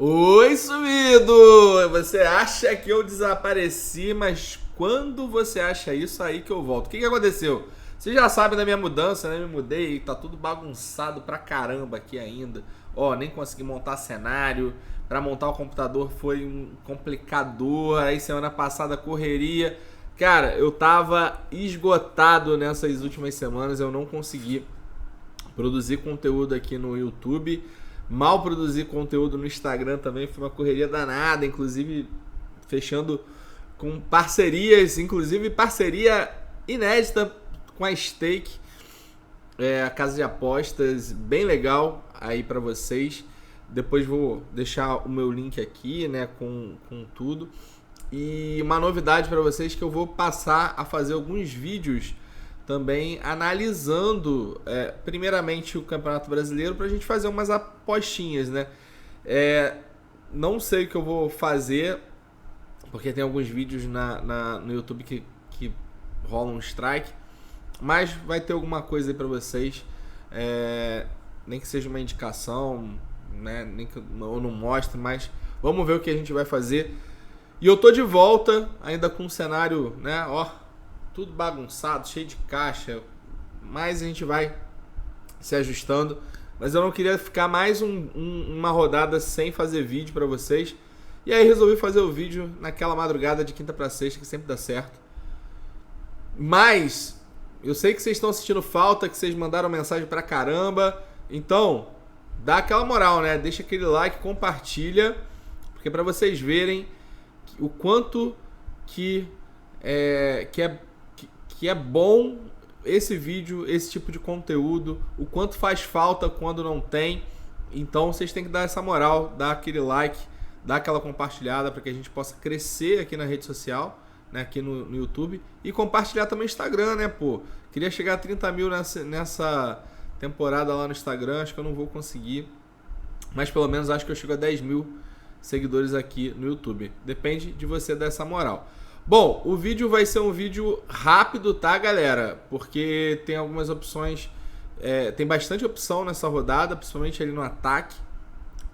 Oi, sumido! Você acha que eu desapareci, mas quando você acha isso, aí que eu volto. O que aconteceu? Você já sabe da minha mudança, né? Me mudei, tá tudo bagunçado pra caramba aqui ainda. Ó, nem consegui montar cenário. Pra montar o computador foi um complicador. Aí semana passada correria. Cara, eu tava esgotado nessas últimas semanas, eu não consegui produzir conteúdo aqui no YouTube. Mal produzir conteúdo no Instagram também, foi uma correria danada, inclusive fechando com parcerias, inclusive parceria inédita com a Stake, a casa de apostas, bem legal aí para vocês. Depois vou deixar o meu link aqui, né, com tudo. E uma novidade para vocês que eu vou passar a fazer alguns vídeos também analisando primeiramente o Campeonato Brasileiro para a gente fazer umas apostinhas, né? Não sei o que eu vou fazer, porque tem alguns vídeos no YouTube que rolam um strike, mas vai ter alguma coisa aí para vocês, nem que seja uma indicação, né? Nem que eu não mostre, mas vamos ver o que a gente vai fazer. E eu tô de volta, ainda com um cenário, né? Ó, tudo bagunçado, cheio de caixa, mas a gente vai se ajustando. Mas eu não queria ficar mais uma rodada sem fazer vídeo para vocês. E aí resolvi fazer o vídeo naquela madrugada de quinta para sexta, que sempre dá certo. Mas eu sei que vocês estão sentindo falta, que vocês mandaram mensagem pra caramba. Então, dá aquela moral, né? Deixa aquele like, compartilha, porque para vocês verem o quanto que é bom esse vídeo, esse tipo de conteúdo, o quanto faz falta quando não tem. Então vocês têm que dar essa moral, dar aquele like, dar aquela compartilhada para que a gente possa crescer aqui na rede social, né, aqui no YouTube, e compartilhar também no Instagram, né, pô. Queria chegar a 30 mil nessa temporada lá no Instagram, acho que eu não vou conseguir, mas pelo menos acho que eu chego a 10 mil seguidores aqui no YouTube. Depende de você dar essa moral. Bom, o vídeo vai ser um vídeo rápido, tá, galera? Porque tem algumas opções, tem bastante opção nessa rodada, principalmente ali no ataque,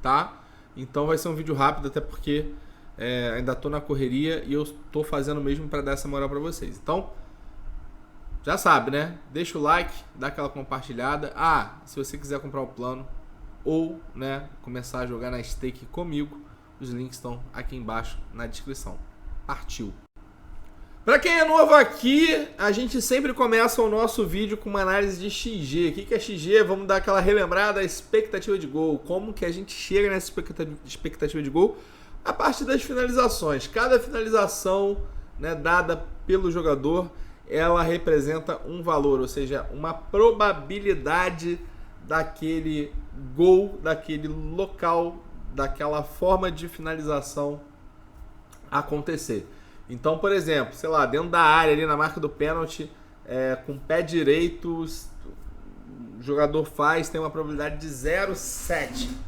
tá? Então vai ser um vídeo rápido, até porque ainda tô na correria e eu tô fazendo mesmo para dar essa moral para vocês. Então, já sabe, né? Deixa o like, dá aquela compartilhada. Se você quiser comprar o plano ou, né, começar a jogar na Stake comigo, os links estão aqui embaixo na descrição. Partiu! Para quem é novo aqui, a gente sempre começa o nosso vídeo com uma análise de XG. O que é XG? Vamos dar aquela relembrada, expectativa de gol. Como que a gente chega nessa expectativa de gol? A partir das finalizações. Cada finalização, né, dada pelo jogador, ela representa um valor, ou seja, uma probabilidade daquele gol, daquele local, daquela forma de finalização acontecer. Então, por exemplo, sei lá, dentro da área, ali na marca do pênalti, com o pé direito, o jogador tem uma probabilidade de 0,7, ou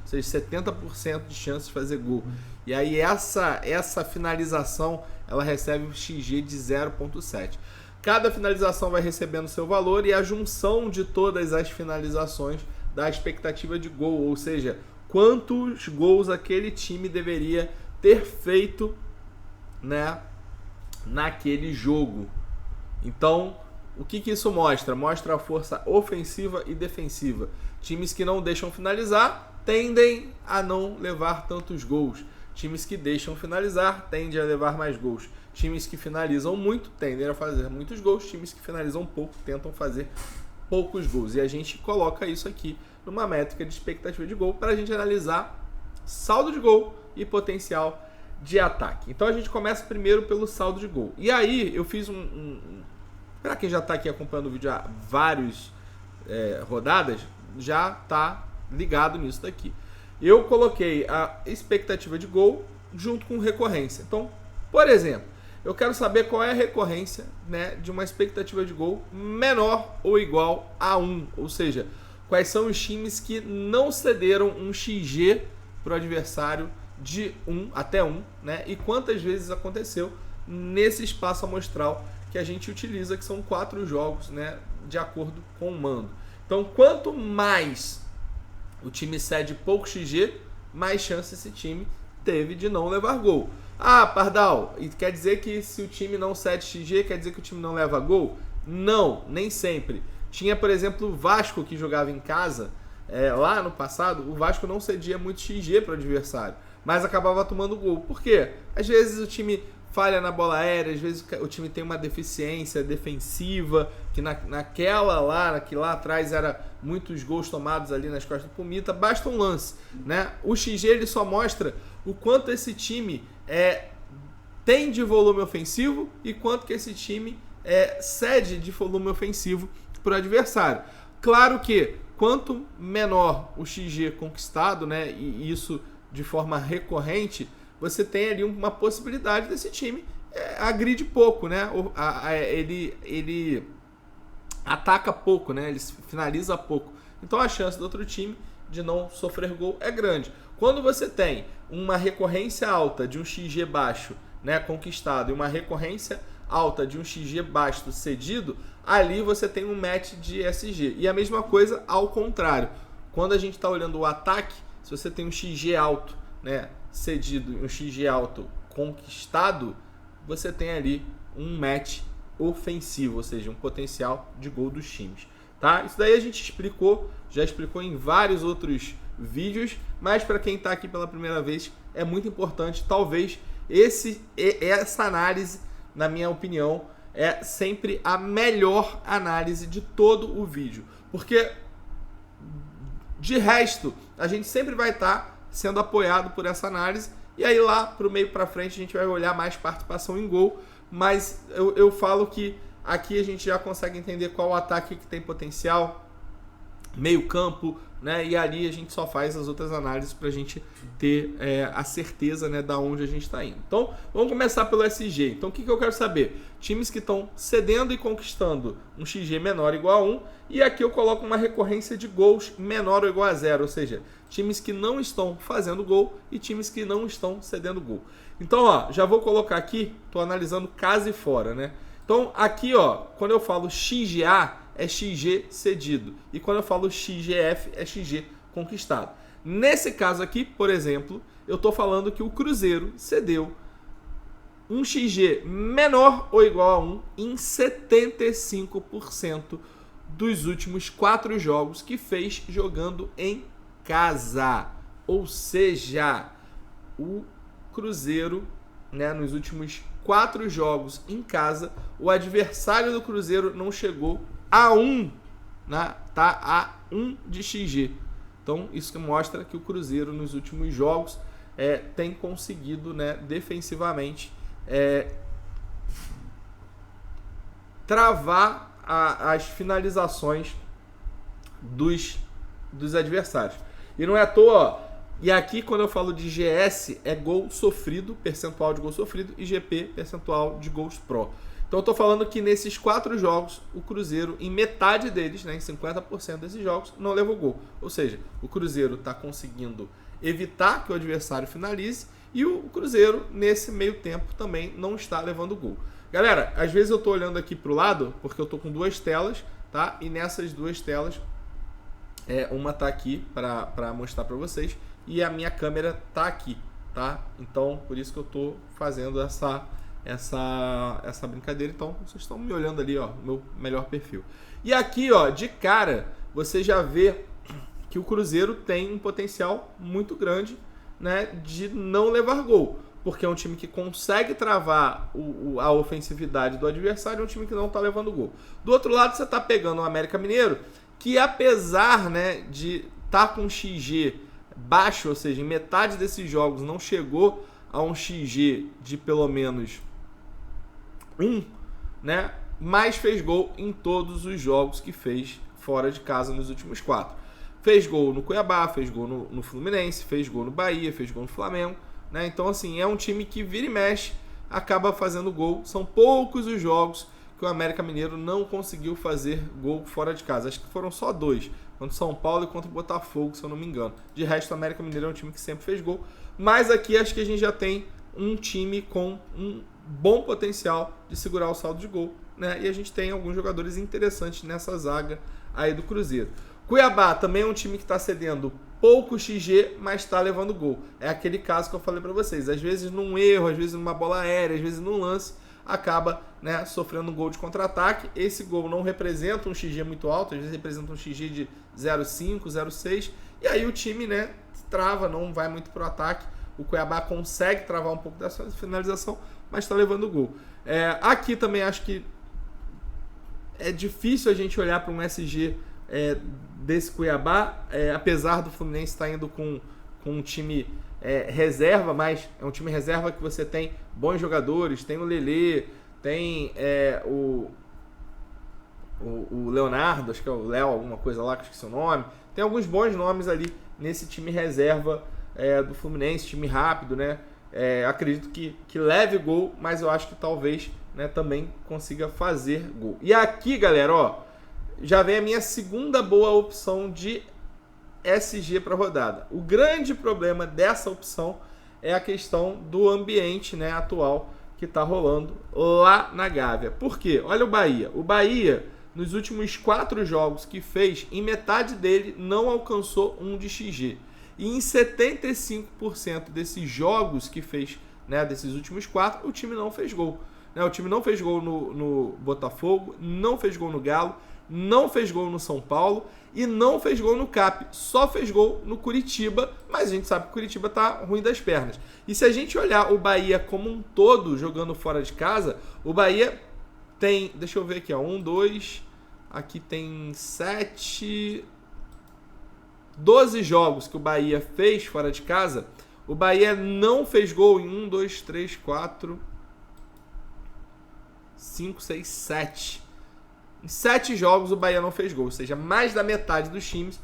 seja, 70% de chance de fazer gol. E aí essa finalização, ela recebe um XG de 0,7. Cada finalização vai recebendo seu valor e a junção de todas as finalizações dá a expectativa de gol, ou seja, quantos gols aquele time deveria ter feito, né, naquele jogo. Então, o que isso mostra? Mostra a força ofensiva e defensiva. Times que não deixam finalizar tendem a não levar tantos gols. Times que deixam finalizar tendem a levar mais gols. Times que finalizam muito tendem a fazer muitos gols. Times que finalizam pouco tentam fazer poucos gols. E a gente coloca isso aqui numa métrica de expectativa de gol para a gente analisar saldo de gol e potencial de ataque. Então a gente começa primeiro pelo saldo de gol. E aí eu fiz para quem já está aqui acompanhando o vídeo há várias rodadas, já está ligado nisso daqui. Eu coloquei a expectativa de gol junto com recorrência. Então, por exemplo, eu quero saber qual é a recorrência, né, de uma expectativa de gol menor ou igual a 1. Ou seja, quais são os times que não cederam um XG para o adversário de 1 até 1, né? E quantas vezes aconteceu nesse espaço amostral que a gente utiliza, que são 4 jogos, né, de acordo com o mando. Então, quanto mais o time cede pouco XG, mais chance esse time teve de não levar gol. Ah, Pardal, e quer dizer que se o time não cede XG, quer dizer que o time não leva gol? Não, nem sempre. Tinha, por exemplo, o Vasco que jogava em casa, lá no passado, o Vasco não cedia muito XG para o adversário, mas acabava tomando gol. Por quê? Às vezes o time falha na bola aérea, às vezes o time tem uma deficiência defensiva, que que lá atrás era muitos gols tomados ali nas costas do Pumita, basta um lance, né? O XG ele só mostra o quanto esse time tem de volume ofensivo e quanto que esse time cede de volume ofensivo para o adversário. Claro que quanto menor o XG conquistado, né, e isso de forma recorrente, você tem ali uma possibilidade desse time agride pouco, né? Ele ataca pouco, né? Ele finaliza pouco. Então a chance do outro time de não sofrer gol é grande. Quando você tem uma recorrência alta de um XG baixo, né, conquistado, e uma recorrência alta de um XG baixo cedido, ali você tem um match de SG. E a mesma coisa ao contrário. Quando a gente está olhando o ataque, se você tem um XG alto, né, cedido e um XG alto conquistado, você tem ali um match ofensivo, ou seja, um potencial de gol dos times. Tá? Isso daí a gente já explicou em vários outros vídeos, mas para quem está aqui pela primeira vez é muito importante. Talvez essa análise, na minha opinião, é sempre a melhor análise de todo o vídeo, porque de resto a gente sempre vai estar sendo apoiado por essa análise, e aí lá pro meio para frente a gente vai olhar mais participação em gol, mas eu falo que aqui a gente já consegue entender qual o ataque que tem potencial, meio campo, né? E ali a gente só faz as outras análises para a gente ter a certeza, né, da onde a gente está indo. Então vamos começar pelo SG. Então o que eu quero saber? Times que estão cedendo e conquistando um XG menor ou igual a 1, e aqui eu coloco uma recorrência de gols menor ou igual a 0, ou seja, times que não estão fazendo gol e times que não estão cedendo gol. Então, ó, já vou colocar aqui, estou analisando casa e fora, né? Então, aqui, ó, quando eu falo XGA, é XG cedido. E quando eu falo XGF, é XG conquistado. Nesse caso aqui, por exemplo, eu estou falando que o Cruzeiro cedeu um XG menor ou igual a 1 em 75% dos últimos 4 jogos que fez jogando em casa. Ou seja, o Cruzeiro, né, nos últimos 4 jogos em casa, o adversário do Cruzeiro não chegou a 1, né, tá? A 1 de XG. Então isso que mostra que o Cruzeiro nos últimos jogos tem conseguido, né, defensivamente travar as finalizações dos adversários. E não é à toa, ó, e aqui quando eu falo de GS é gol sofrido, percentual de gol sofrido, e GP, percentual de gols pró. Então eu estou falando que nesses 4 jogos, o Cruzeiro, em metade deles, né, em 50% desses jogos, não levou gol. Ou seja, o Cruzeiro está conseguindo evitar que o adversário finalize, e o Cruzeiro, nesse meio tempo, também não está levando gol. Galera, às vezes eu estou olhando aqui para o lado, porque eu estou com 2 telas, tá? E nessas 2 telas, uma tá aqui para mostrar para vocês, e a minha câmera tá aqui, tá? Então, por isso que eu estou fazendo essa brincadeira. Então, vocês estão me olhando ali, ó, meu melhor perfil. E aqui, ó, de cara, você já vê que o Cruzeiro tem um potencial muito grande, né, de não levar gol, porque é um time que consegue travar a ofensividade do adversário, é um time que não está levando gol. Do outro lado, você está pegando o América Mineiro, que apesar, né, de estar com XG baixo, ou seja, em metade desses jogos não chegou a um XG de pelo menos 1, né, mas fez gol em todos os jogos que fez fora de casa nos últimos 4. Fez gol no Cuiabá, fez gol no Fluminense, fez gol no Bahia, fez gol no Flamengo, né? Então, assim, é um time que vira e mexe, acaba fazendo gol. São poucos os jogos que o América Mineiro não conseguiu fazer gol fora de casa. Acho que foram só 2, contra o São Paulo e contra o Botafogo, se eu não me engano. De resto, o América Mineiro é um time que sempre fez gol. Mas aqui acho que a gente já tem um time com um bom potencial de segurar o saldo de gol, né? E a gente tem alguns jogadores interessantes nessa zaga aí do Cruzeiro. Cuiabá também é um time que está cedendo pouco XG, mas está levando gol. É aquele caso que eu falei para vocês. Às vezes num erro, às vezes numa bola aérea, às vezes num lance, acaba, né, sofrendo um gol de contra-ataque. Esse gol não representa um XG muito alto, às vezes representa um XG de 0,5, 0,6. E aí o time, né, trava, não vai muito pro ataque. O Cuiabá consegue travar um pouco dessa finalização, mas está levando gol. Aqui também acho que é difícil a gente olhar para um SG desse Cuiabá, apesar do Fluminense estar indo com um time reserva, mas é um time reserva que você tem bons jogadores, tem o Lelê, tem o Leonardo, acho que é o Léo, alguma coisa lá, que eu esqueci o nome. Tem alguns bons nomes ali nesse time reserva do Fluminense, time rápido, né? Acredito que leve gol, mas eu acho que talvez, né, também consiga fazer gol. E aqui, galera, ó, já vem a minha segunda boa opção de SG para rodada. O grande problema dessa opção é a questão do ambiente, né, atual que está rolando lá na Gávea. Por quê? Olha o Bahia. O Bahia, nos últimos 4 jogos que fez, em metade dele não alcançou um de XG. E em 75% desses jogos que fez, né, desses últimos 4, o time não fez gol. Né? O time não fez gol no Botafogo, não fez gol no Galo, não fez gol no São Paulo e não fez gol no CAP. Só fez gol no Curitiba, mas a gente sabe que o Curitiba tá ruim das pernas. E se a gente olhar o Bahia como um todo jogando fora de casa, o Bahia tem, deixa eu ver aqui, ó, 1, 2, aqui tem 7, 12 jogos que o Bahia fez fora de casa. O Bahia não fez gol em 1, 2, 3, 4, 5, 6, 7. Em 7 jogos o Bahia não fez gol, ou seja, mais da metade dos times,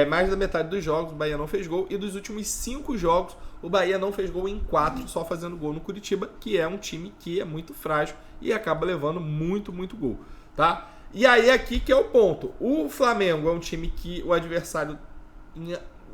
mais da metade dos jogos o Bahia não fez gol, e dos últimos 5 jogos o Bahia não fez gol em 4, só fazendo gol no Curitiba, que é um time que é muito frágil e acaba levando muito gol, tá? E aí aqui que é o ponto, o Flamengo é um time que o adversário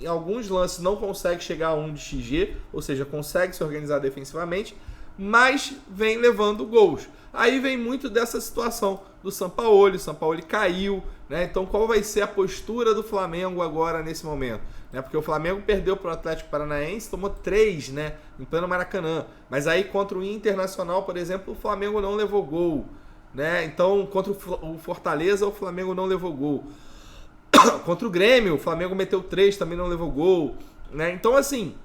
em alguns lances não consegue chegar a 1 de XG, ou seja, consegue se organizar defensivamente, mas vem levando gols. Aí vem muito dessa situação do Sampaoli. O Sampaoli caiu, né? Então qual vai ser a postura do Flamengo agora nesse momento? Né? Porque o Flamengo perdeu para o Atlético Paranaense, tomou 3, né, em pleno Maracanã. Mas aí contra o Internacional, por exemplo, o Flamengo não levou gol. Né? Então contra o Fortaleza, o Flamengo não levou gol. Contra o Grêmio, o Flamengo meteu 3, também não levou gol. Né? Então assim,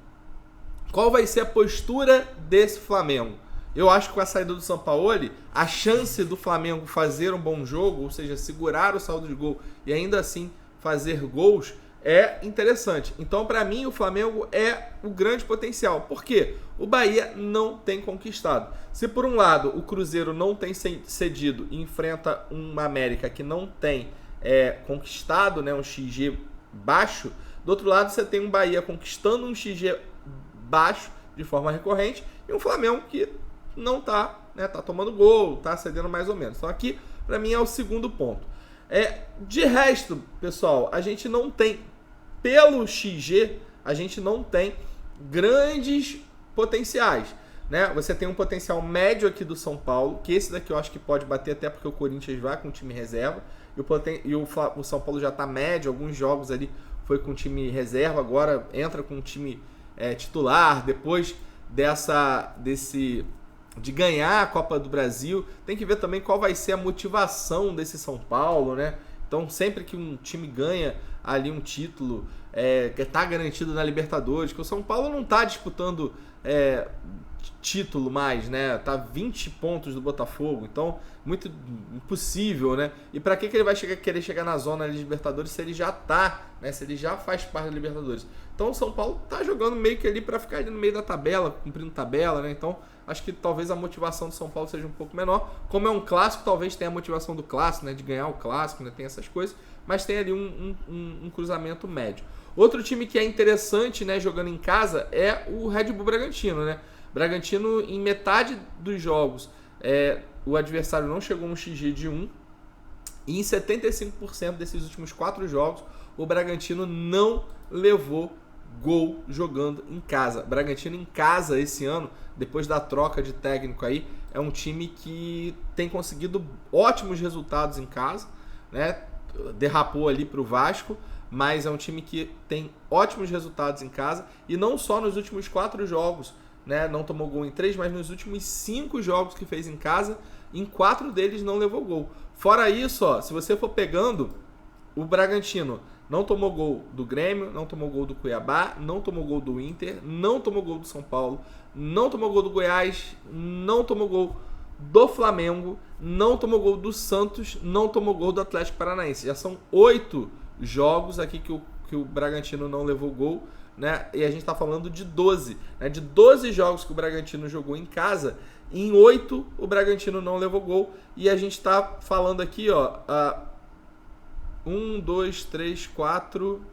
qual vai ser a postura desse Flamengo? Eu acho que com a saída do Sampaoli, a chance do Flamengo fazer um bom jogo, ou seja, segurar o saldo de gol e ainda assim fazer gols, é interessante. Então, para mim, o Flamengo é o grande potencial. Por quê? O Bahia não tem conquistado. Se por um lado o Cruzeiro não tem cedido e enfrenta uma América que não tem conquistado, né, um XG baixo, do outro lado você tem um Bahia conquistando um XG baixo de forma recorrente e um Flamengo que não tá, né, tá tomando gol, tá cedendo mais ou menos. Então aqui, para mim, é o segundo ponto. De resto, pessoal, a gente não tem, pelo XG, a gente não tem grandes potenciais. Né? Você tem um potencial médio aqui do São Paulo, que esse daqui eu acho que pode bater até porque o Corinthians vai com o time reserva, e o São Paulo já tá médio, alguns jogos ali foi com o time reserva, agora entra com o time titular, depois de ganhar a Copa do Brasil, tem que ver também qual vai ser a motivação desse São Paulo, né? Então, sempre que um time ganha ali um título, que está garantido na Libertadores, que o São Paulo não está disputando título mais, né? Tá 20 pontos do Botafogo, então muito impossível, né? E para que ele vai querer chegar na zona de Libertadores se ele já tá, né? Se ele já faz parte da Libertadores? Então o São Paulo tá jogando meio que ali para ficar ali no meio da tabela, cumprindo tabela, né? Então acho que talvez a motivação do São Paulo seja um pouco menor. Como é um clássico, talvez tenha a motivação do clássico, né? De ganhar o clássico, né? Tem essas coisas, mas tem ali um cruzamento médio. Outro time que é interessante, né? Jogando em casa é o Red Bull Bragantino, né? Bragantino, em metade dos jogos, o adversário não chegou no XG de 1. E em 75% desses últimos 4 jogos, o Bragantino não levou gol jogando em casa. Bragantino em casa esse ano, depois da troca de técnico aí, é um time que tem conseguido ótimos resultados em casa, né? Derrapou ali para o Vasco, mas é um time que tem ótimos resultados em casa, e não só nos últimos 4 jogos, né? Não tomou gol em 3, mas nos últimos 5 jogos que fez em casa, em 4 deles não levou gol. Fora isso, ó, se você for pegando, o Bragantino não tomou gol do Grêmio, não tomou gol do Cuiabá, não tomou gol do Inter, não tomou gol do São Paulo, não tomou gol do Goiás, não tomou gol do Flamengo, não tomou gol do Santos, não tomou gol do Atlético Paranaense. Já são 8 jogos aqui que o Bragantino não levou gol, né? E a gente está falando de 12. Né? De 12 jogos que o Bragantino jogou em casa, em 8 o Bragantino não levou gol. E a gente está falando aqui, ó... 1, 2, 3, 4,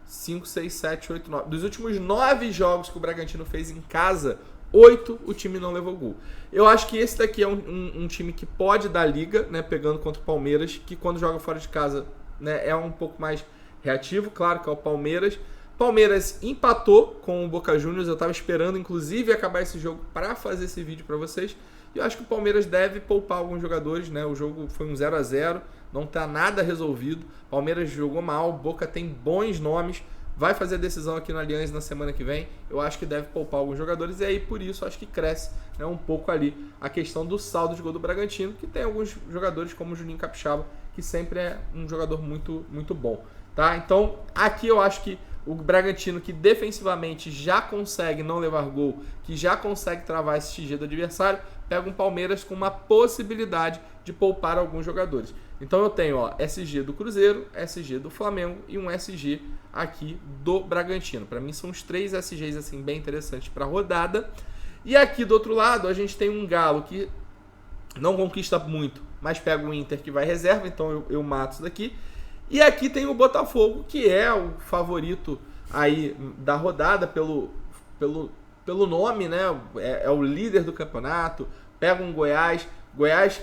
5, 6, 7, 8, 9. Dos últimos 9 jogos que o Bragantino fez em casa, 8 o time não levou gol. Eu acho que esse daqui é um time que pode dar liga, né, pegando contra o Palmeiras, que quando joga fora de casa, né, é um pouco mais reativo, claro que é o Palmeiras. Palmeiras empatou com o Boca Juniors, eu estava esperando inclusive acabar esse jogo para fazer esse vídeo para vocês. E eu acho que o Palmeiras deve poupar alguns jogadores, né? O jogo foi um 0-0, não está nada resolvido. Palmeiras jogou mal, Boca tem bons nomes, vai fazer a decisão aqui no Allianz na semana que vem. Eu acho que deve poupar alguns jogadores e aí por isso acho que cresce, né, um pouco ali a questão do saldo de gol do Bragantino, que tem alguns jogadores como o Juninho Capixaba, que sempre é um jogador muito, muito bom. Tá? Então aqui eu acho que o Bragantino, que defensivamente já consegue não levar gol, que já consegue travar esse XG do adversário, pega um Palmeiras com uma possibilidade de poupar alguns jogadores. Então eu tenho, ó, SG do Cruzeiro, SG do Flamengo e um SG aqui do Bragantino. Para mim são os 3 SGs assim, bem interessantes para a rodada. E aqui do outro lado a gente tem um Galo que não conquista muito, mas pega o Inter que vai reserva, então eu mato isso daqui. E aqui tem o Botafogo, que é o favorito aí da rodada pelo nome, né? É o líder do campeonato. Pega um Goiás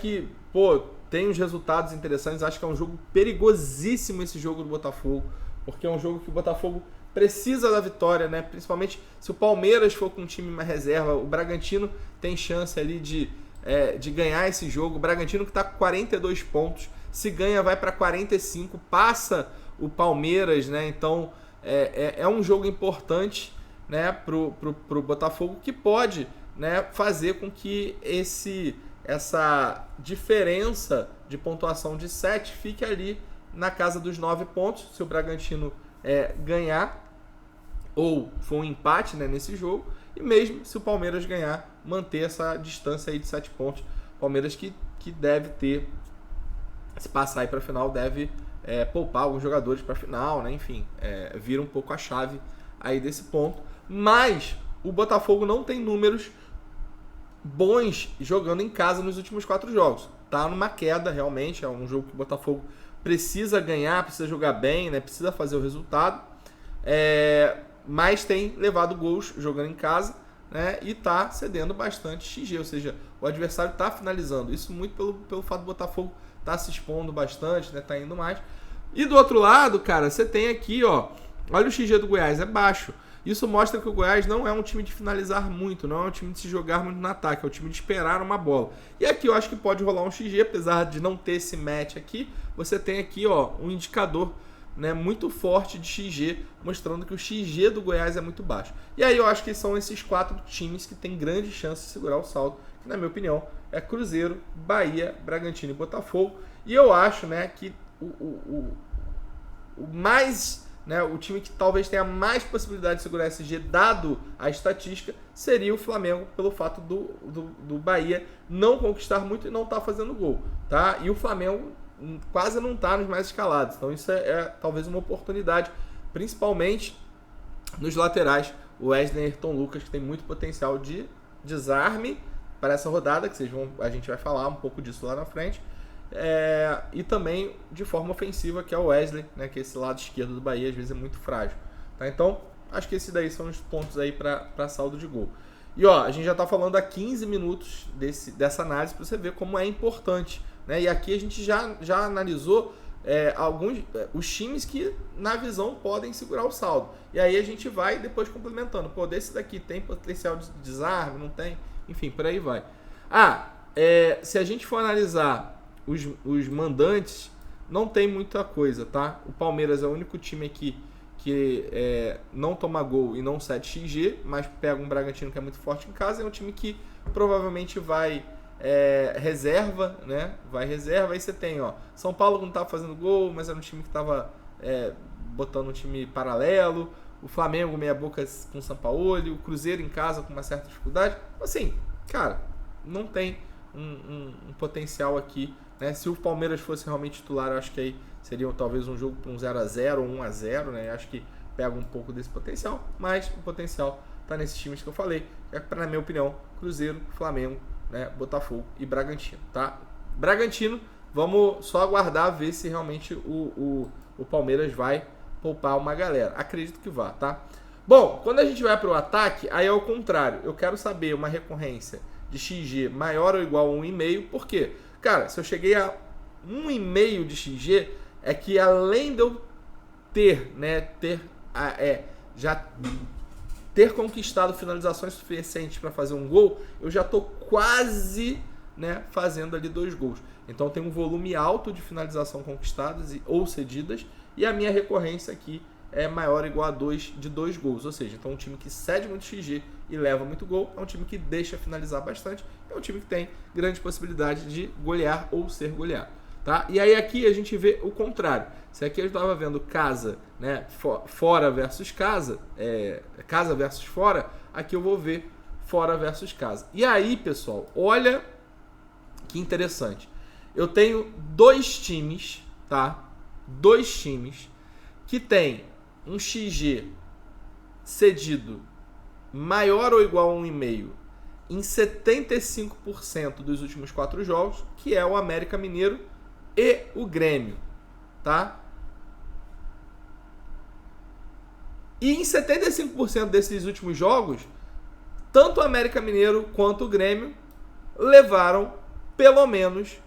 que, pô, tem uns resultados interessantes. Acho que é um jogo perigosíssimo esse jogo do Botafogo, porque é um jogo que o Botafogo precisa da vitória, né? Principalmente se o Palmeiras for com um time mais reserva. O Bragantino tem chance ali de ganhar esse jogo. O Bragantino que está com 42 pontos. Se ganha, vai para 45, passa o Palmeiras, né? Então é um jogo importante, né, pro Botafogo, que pode, né, fazer com que essa diferença de pontuação de 7 fique ali na casa dos 9 pontos. Se o Bragantino ganhar ou for um empate, né, nesse jogo, e mesmo se o Palmeiras ganhar, manter essa distância aí de 7 pontos. Palmeiras que deve ter, se passar aí para a final, deve poupar alguns jogadores para a final, né? Enfim, vira um pouco a chave aí desse ponto. Mas o Botafogo não tem números bons jogando em casa nos últimos 4 jogos. Tá numa queda, realmente. É um jogo que o Botafogo precisa ganhar, precisa jogar bem, né? Precisa fazer o resultado. Mas tem levado gols jogando em casa, né? E tá cedendo bastante XG, ou seja, o adversário tá finalizando. Isso muito pelo fato do Botafogo tá se expondo bastante, né? Tá indo mais. E do outro lado, cara, você tem aqui, ó, olha o XG do Goiás, é baixo. Isso mostra que o Goiás não é um time de finalizar muito, não é um time de se jogar muito no ataque, é um time de esperar uma bola. E aqui eu acho que pode rolar um XG, apesar de não ter esse match aqui, você tem aqui, ó, um indicador, né, muito forte de XG, mostrando que o XG do Goiás é muito baixo. E aí eu acho que são esses 4 times que têm grande chance de segurar o saldo, que na minha opinião é Cruzeiro, Bahia, Bragantino e Botafogo. E eu acho, né, que o mais, né, o time que talvez tenha mais possibilidade de segurar SG, dado a estatística, seria o Flamengo, pelo fato do Bahia não conquistar muito e não estar fazendo gol, tá? E o Flamengo quase não está nos mais escalados, então isso é talvez uma oportunidade, principalmente nos laterais, o Wesley e Ayrton Lucas, que tem muito potencial de desarme para essa rodada, que a gente vai falar um pouco disso lá na frente, e também de forma ofensiva, que é o Wesley, né, que esse lado esquerdo do Bahia às vezes é muito frágil, tá? Então acho que esses daí são os pontos aí para saldo de gol. E ó, a gente já está falando há 15 minutos dessa análise para você ver como é importante, né? E aqui a gente já analisou os times que na visão podem segurar o saldo, e aí a gente vai depois complementando. Pô, desse daqui tem potencial de desarme, não tem? Enfim, por aí vai. Se a gente for analisar os mandantes, não tem muita coisa, tá? O Palmeiras é o único time aqui que não toma gol e não cede XG, mas pega um Bragantino que é muito forte em casa. É um time que provavelmente vai reserva, né? Vai reserva. Aí você tem, ó, São Paulo não tava fazendo gol, mas era um time que tava botando um time paralelo. O Flamengo meia boca com o Sampaoli, o Cruzeiro em casa com uma certa dificuldade. Assim, cara, não tem um potencial aqui, né? Se o Palmeiras fosse realmente titular, eu acho que aí seria talvez um jogo com um 0x0 ou 1x0, né? Acho que pega um pouco desse potencial, mas o potencial tá nesses times que eu falei, na minha opinião, Cruzeiro, Flamengo, né? Botafogo e Bragantino, tá? Bragantino, vamos só aguardar ver se realmente o Palmeiras vai poupar uma galera. Acredito que vá, tá? Bom, quando a gente vai para o ataque, aí é o contrário. Eu quero saber uma recorrência de XG maior ou igual a 1,5. Por quê? Cara, se eu cheguei a 1,5 de XG, é que além de eu já ter conquistado finalizações suficientes para fazer um gol, eu já tô quase, né, fazendo ali 2 gols. Então tem um volume alto de finalização conquistadas ou cedidas, e a minha recorrência aqui é maior ou igual a 2 gols. Ou seja, então um time que cede muito XG e leva muito gol é um time que deixa finalizar bastante, é um time que tem grande possibilidade de golear ou ser goleado, tá? E aí aqui a gente vê o contrário. Se aqui eu estava vendo casa, né, fora versus casa, casa versus fora, aqui eu vou ver fora versus casa. E aí, pessoal, olha que interessante. Eu tenho 2 times, tá? 2 times que tem um XG cedido maior ou igual a 1,5 em 75% dos últimos 4 jogos, que é o América Mineiro e o Grêmio, tá? E em 75% desses últimos jogos, tanto o América Mineiro quanto o Grêmio levaram pelo menos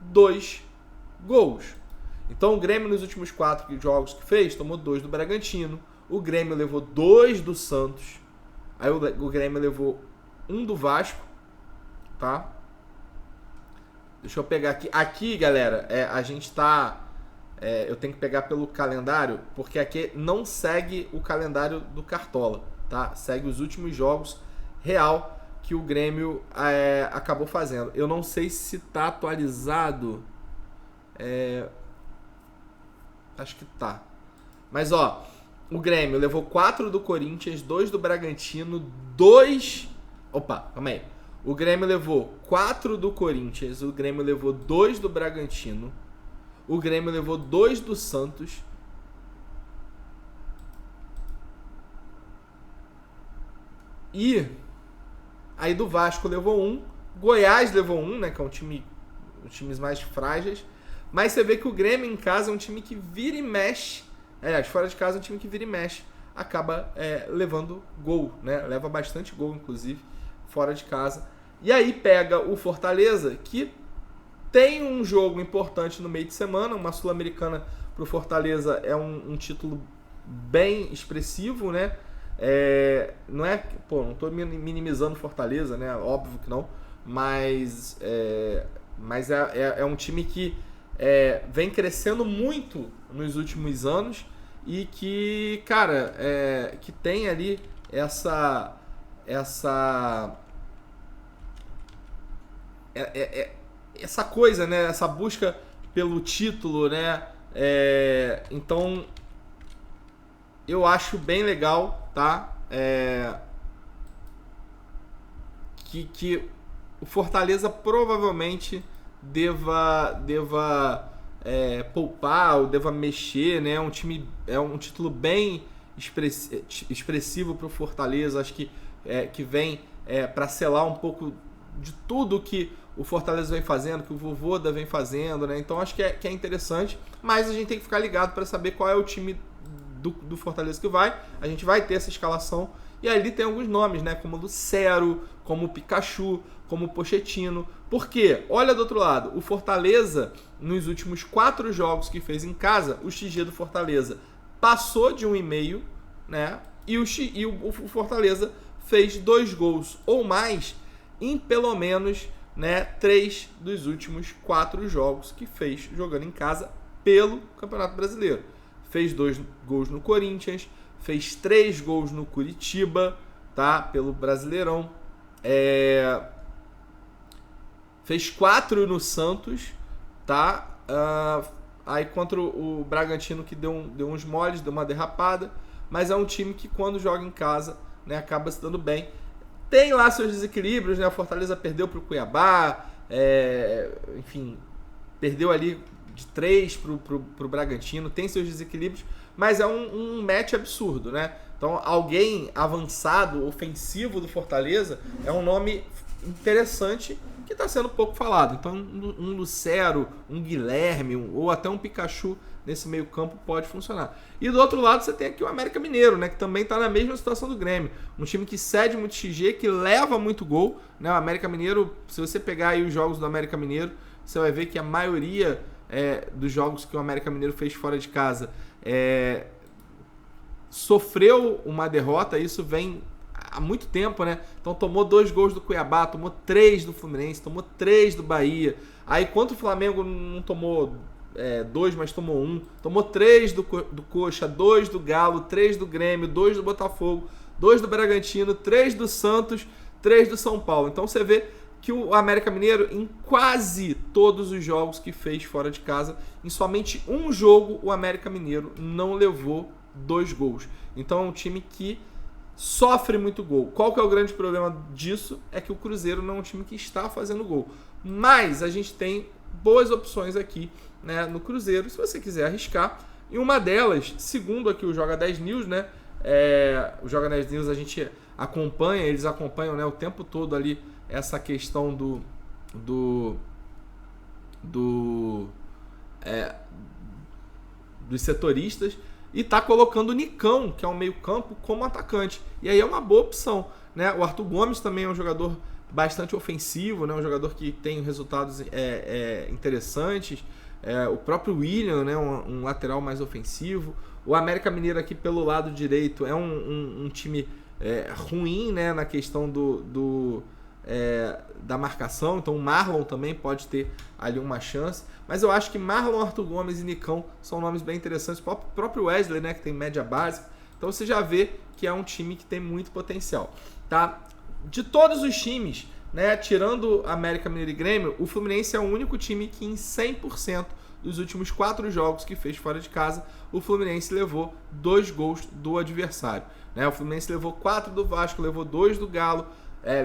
2 gols. Então o Grêmio nos últimos 4 jogos que fez, tomou 2 do Bragantino. O Grêmio levou 2 do Santos. Aí o Grêmio levou 1 do Vasco, tá? Deixa eu pegar aqui. Aqui, galera, a gente tá... eu tenho que pegar pelo calendário, porque aqui não segue o calendário do Cartola, tá? Segue os últimos jogos real que o Grêmio acabou fazendo. Eu não sei se tá atualizado. Acho que tá. Mas, ó, o Grêmio levou 4 do Corinthians, 2 do Bragantino, 2... Opa, calma aí. O Grêmio levou 4 do Corinthians, o Grêmio levou 2 do Bragantino, o Grêmio levou 2 do Santos. E aí do Vasco levou 1, Goiás levou 1, né, que é um time, os times mais frágeis. Mas você vê que o Grêmio em casa é um time que vira e mexe. Fora de casa é um time que vira e mexe. Acaba levando gol, né? Leva bastante gol, inclusive, fora de casa. E aí pega o Fortaleza, que tem um jogo importante no meio de semana. Uma Sul-Americana para o Fortaleza é um título bem expressivo, né? Não é... Pô, não estou minimizando Fortaleza, né? Óbvio que não. Mas é um time que vem crescendo muito nos últimos anos e que, cara, que tem ali essa coisa, né? Essa busca pelo título, né? Então, eu acho bem legal, tá? Que o Fortaleza provavelmente deva poupar ou deva mexer, né? É um título bem expressivo para o Fortaleza. Acho que vem para selar um pouco de tudo que o Fortaleza vem fazendo, que o Vovôda vem fazendo, né? Então acho que é interessante, mas a gente tem que ficar ligado para saber qual é o time do Fortaleza que vai. A gente vai ter essa escalação e ali tem alguns nomes, né? Como Lucero, como Pikachu, como Pochettino. Por quê? Olha do outro lado, o Fortaleza, nos últimos 4 jogos que fez em casa, o XG do Fortaleza passou de 1,5, né? E o Fortaleza fez 2 gols ou mais em pelo menos, né, 3 dos últimos 4 jogos que fez jogando em casa pelo Campeonato Brasileiro. Fez 2 gols no Corinthians, fez 3 gols no Curitiba, tá? Pelo Brasileirão. Fez 4 no Santos, tá? Aí contra o Bragantino, que deu uns moles, deu uma derrapada, mas é um time que quando joga em casa, né, acaba se dando bem. Tem lá seus desequilíbrios, né? A Fortaleza perdeu para o Cuiabá, enfim, perdeu ali de 3 pro Bragantino, tem seus desequilíbrios, mas é um match absurdo, né? Então, alguém avançado, ofensivo do Fortaleza é um nome interessante que está sendo pouco falado. Então, um Lucero, um Guilherme, ou até um Pikachu nesse meio campo pode funcionar. E do outro lado você tem aqui o América Mineiro, né, que também está na mesma situação do Grêmio. Um time que cede muito XG, que leva muito gol, né? O América Mineiro, se você pegar aí os jogos do América Mineiro, você vai ver que a maioria dos jogos que o América Mineiro fez fora de casa sofreu uma derrota. Isso vem há muito tempo, né? Então tomou 2 gols do Cuiabá, tomou 3 do Fluminense, tomou 3 do Bahia. Aí contra o Flamengo não tomou 2, mas tomou 1. Tomou 3 do Coxa, 2 do Galo, 3 do Grêmio, 2 do Botafogo, 2 do Bragantino, 3 do Santos, 3 do São Paulo. Então você vê que o América Mineiro, em quase todos os jogos que fez fora de casa, em somente um jogo o América Mineiro não levou 2 gols. Então é um time que sofre muito gol. Qual que é o grande problema disso? É que o Cruzeiro não é um time que está fazendo gol. Mas a gente tem boas opções aqui, né, no Cruzeiro, se você quiser arriscar. E uma delas, segundo aqui o Joga 10 News, né, o Joga 10 News a gente acompanha, eles acompanham, né, o tempo todo ali essa questão dos setoristas, e tá colocando o Nicão, que é um meio campo, como atacante. E aí é uma boa opção, né? O Arthur Gomes também é um jogador bastante ofensivo, né? Um jogador que tem resultados interessantes. O próprio William, né? Um lateral mais ofensivo. O América Mineiro aqui pelo lado direito é um time ruim, né? Na questão da marcação. Então o Marlon também pode ter ali uma chance, mas eu acho que Marlon, Arthur Gomes e Nicão são nomes bem interessantes. O próprio Wesley, né, que tem média básica. Então você já vê que é um time que tem muito potencial, tá? De todos os times, né, tirando América Mineiro e Grêmio, o Fluminense é o único time que em 100% dos últimos 4 jogos que fez fora de casa, o Fluminense levou 2 gols do adversário, né? O Fluminense levou 4 do Vasco, levou 2 do Galo,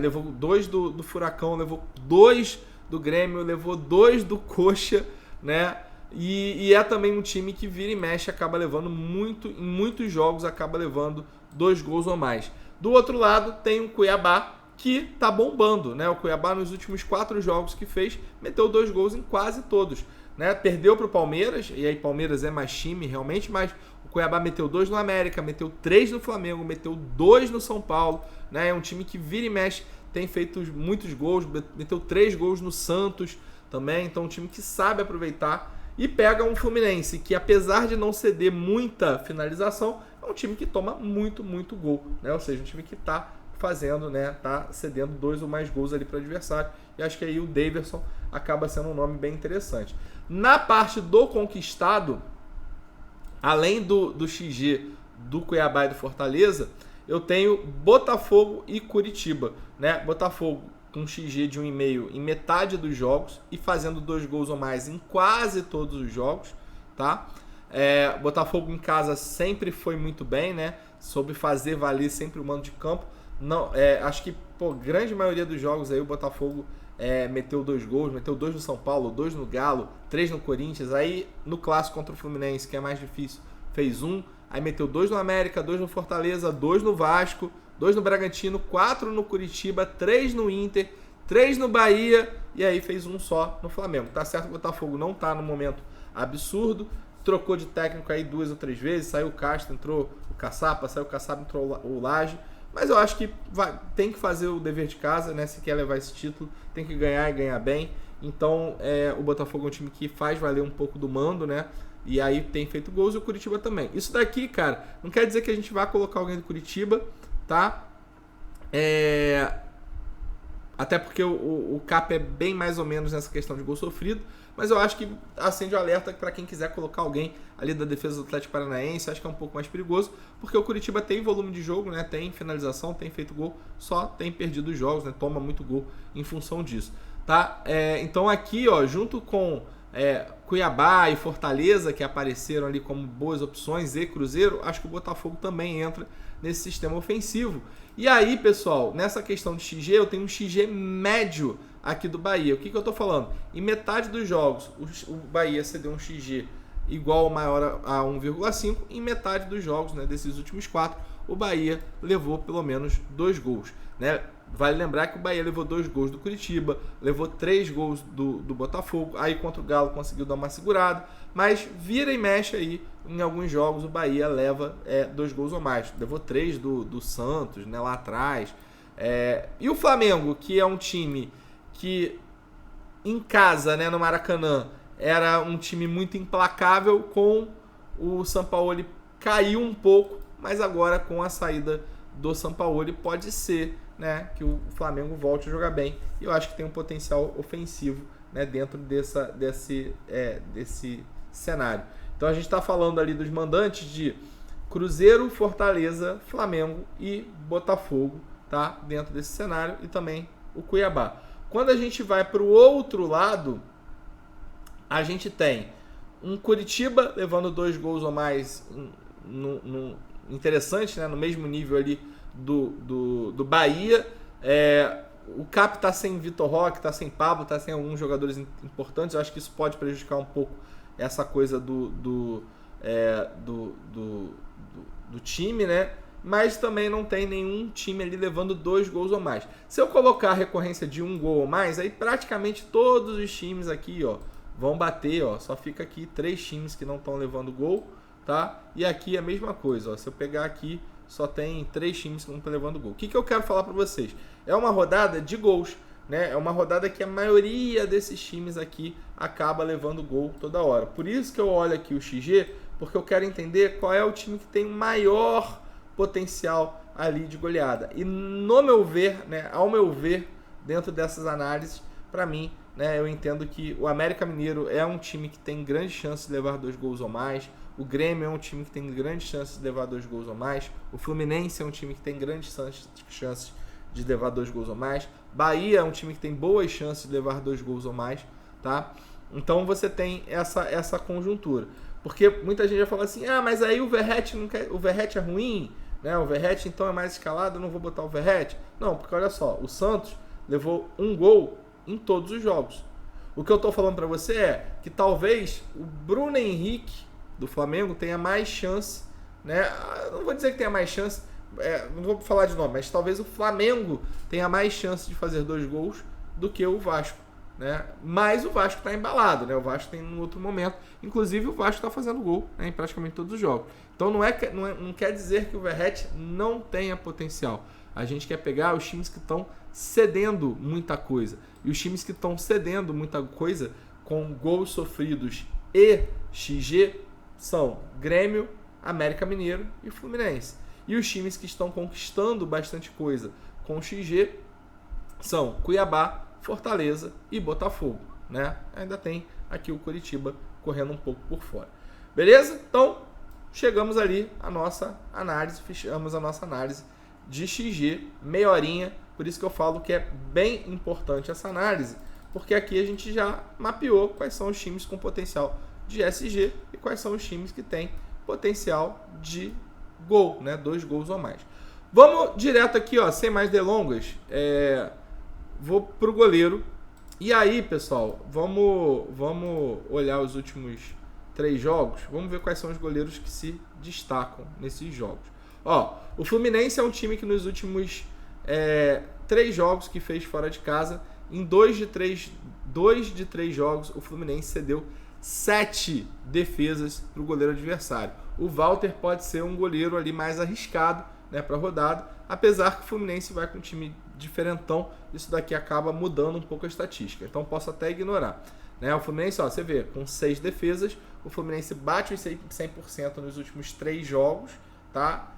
levou 2 do Furacão, levou 2 do Grêmio, levou 2 do Coxa, né? E é também um time que vira e mexe, acaba levando em muitos jogos, acaba levando 2 gols ou mais. Do outro lado tem o Cuiabá, que tá bombando, né? O Cuiabá nos últimos 4 jogos que fez, meteu 2 gols em quase todos, né? Perdeu pro Palmeiras, e aí Palmeiras é mais time realmente, mas o Cuiabá meteu 2 no América, meteu 3 no Flamengo, meteu 2 no São Paulo, né? É um time que vira e mexe, tem feito muitos gols, meteu 3 gols no Santos também, então um time que sabe aproveitar. E pega um Fluminense que, apesar de não ceder muita finalização, é um time que toma muito gol, né? Ou seja, um time que tá fazendo, né, tá cedendo 2 ou mais gols ali para o adversário. E acho que aí o Daverson acaba sendo um nome bem interessante. Na parte do conquistado, além do XG do Cuiabá e do Fortaleza, eu tenho Botafogo e Curitiba, né? Botafogo com XG de 1,5 em metade dos jogos e fazendo 2 gols ou mais em quase todos os jogos, tá? Botafogo em casa sempre foi muito bem, né? Soube fazer valer sempre o mando de campo. Não, acho que grande maioria dos jogos aí o Botafogo meteu 2 gols, meteu 2 no São Paulo, 2 no Galo, 3 no Corinthians. Aí no clássico contra o Fluminense, que é mais difícil, fez 1. Aí meteu 2 no América, 2 no Fortaleza, 2 no Vasco, 2 no Bragantino, 4 no Curitiba, 3 no Inter, 3 no Bahia e aí fez 1 só no Flamengo. Tá certo que o Botafogo não tá no momento absurdo, trocou de técnico aí 2 ou 3 vezes, saiu o Castro, entrou o Caçapa, saiu o Caçapa, entrou o Laje, mas eu acho que tem que fazer o dever de casa, né? Se quer levar esse título, tem que ganhar e ganhar bem. Então o Botafogo é um time que faz valer um pouco do mando, né? E aí tem feito gols e o Curitiba também. Isso daqui, cara, não quer dizer que a gente vai colocar alguém do Curitiba, tá? Até porque o cap é bem mais ou menos nessa questão de gol sofrido. Mas eu acho que acende o alerta para quem quiser colocar alguém ali da defesa do Atlético Paranaense. Acho que é um pouco mais perigoso, porque o Curitiba tem volume de jogo, né? Tem finalização, tem feito gol, só tem perdido os jogos, né? Toma muito gol em função disso, tá? Então aqui, ó, junto com Cuiabá e Fortaleza, que apareceram ali como boas opções, e Cruzeiro, acho que o Botafogo também entra nesse sistema ofensivo. E aí, pessoal, nessa questão de XG, eu tenho um XG médio aqui do Bahia. O que eu tô falando? Em metade dos jogos, o Bahia cedeu um XG igual ou maior a 1,5. Em metade dos jogos, né, desses últimos 4, o Bahia levou pelo menos 2 gols, né? Vale lembrar que o Bahia levou 2 gols do Curitiba, levou 3 gols do Botafogo, aí contra o Galo conseguiu dar uma segurada, mas vira e mexe aí, em alguns jogos o Bahia leva 2 gols ou mais. Levou 3 do Santos, né, lá atrás. E o Flamengo, que é um time que em casa, né, no Maracanã, era um time muito implacável, com o Sampaoli caiu um pouco, mas agora com a saída do Sampaoli pode ser, né, que o Flamengo volte a jogar bem. E eu acho que tem um potencial ofensivo, né, dentro desse cenário. Então a gente está falando ali dos mandantes de Cruzeiro, Fortaleza, Flamengo e Botafogo, tá, dentro desse cenário, e também o Cuiabá. Quando a gente vai para o outro lado, a gente tem um Curitiba levando 2 gols ou mais, interessante, né, no mesmo nível ali do Bahia. O Cap está sem Vitor Roque, está sem Pablo, está sem alguns jogadores importantes. Eu acho que isso pode prejudicar um pouco essa coisa do time, né? Mas também não tem nenhum time ali levando 2 gols ou mais. Se eu colocar a recorrência de 1 gol ou mais, aí praticamente todos os times aqui, ó, vão bater, ó. Só fica aqui 3 times que não estão levando gol, tá? E aqui a mesma coisa, ó. Se eu pegar aqui, só tem 3 times que não estão levando gol. O que eu quero falar para vocês? É uma rodada de gols, né? É uma rodada que a maioria desses times aqui acaba levando gol toda hora. Por isso que eu olho aqui o XG, porque eu quero entender qual é o time que tem o maior potencial ali de goleada. E no meu ver, né, ao meu ver, dentro dessas análises, para mim, né, eu entendo que o América Mineiro é um time que tem grande chance de levar 2 gols ou mais. O Grêmio é um time que tem grande chance de levar 2 gols ou mais. O Fluminense é um time que tem grandes chances de levar 2 gols ou mais. Bahia é um time que tem boas chances de levar 2 gols ou mais, tá? Então você tem essa conjuntura. Porque muita gente já fala assim: ah, mas aí o Verratti é ruim, né? O Verratti então é mais escalado, eu não vou botar o Verratti. Não, porque olha só, o Santos levou 1 gol em todos os jogos. O que eu tô falando para você é que talvez o Bruno Henrique do Flamengo tenha mais chance, né? Não vou dizer que tenha mais chance, não vou falar de nome, mas talvez o Flamengo tenha mais chance de fazer 2 gols do que o Vasco, né? Mas o Vasco está embalado, né? O Vasco tem um outro momento. Inclusive o Vasco está fazendo gol, né, em praticamente todos os jogos. Então não quer dizer que o Verratti não tenha potencial. A gente quer pegar os times que estão cedendo muita coisa. E os times que estão cedendo muita coisa com gols sofridos e XG são Grêmio, América Mineiro e Fluminense. E os times que estão conquistando bastante coisa com XG são Cuiabá, Fortaleza e Botafogo, né? Ainda tem aqui o Curitiba correndo um pouco por fora. Beleza? Então, chegamos ali à nossa análise, fechamos a nossa análise de XG, meia horinha. Por isso que eu falo que é bem importante essa análise, porque aqui a gente já mapeou quais são os times com potencial de SG e quais são os times que têm potencial de gol, né? 2 gols ou mais. Vamos direto aqui, ó, sem mais delongas. Vou pro goleiro. E aí, pessoal, vamos olhar os últimos 3 jogos. Vamos ver quais são os goleiros que se destacam nesses jogos. Ó, o Fluminense é um time que nos últimos 3 jogos que fez fora de casa, em 2 de 3 jogos, o Fluminense cedeu 7 defesas para o goleiro adversário. O Walter pode ser um goleiro ali mais arriscado, né, para a rodada, apesar que o Fluminense vai com um time diferentão, isso daqui acaba mudando um pouco a estatística, então posso até ignorar, né? O Fluminense, ó, você vê, com 6 defesas, o Fluminense bate os 100% nos últimos 3 jogos, tá?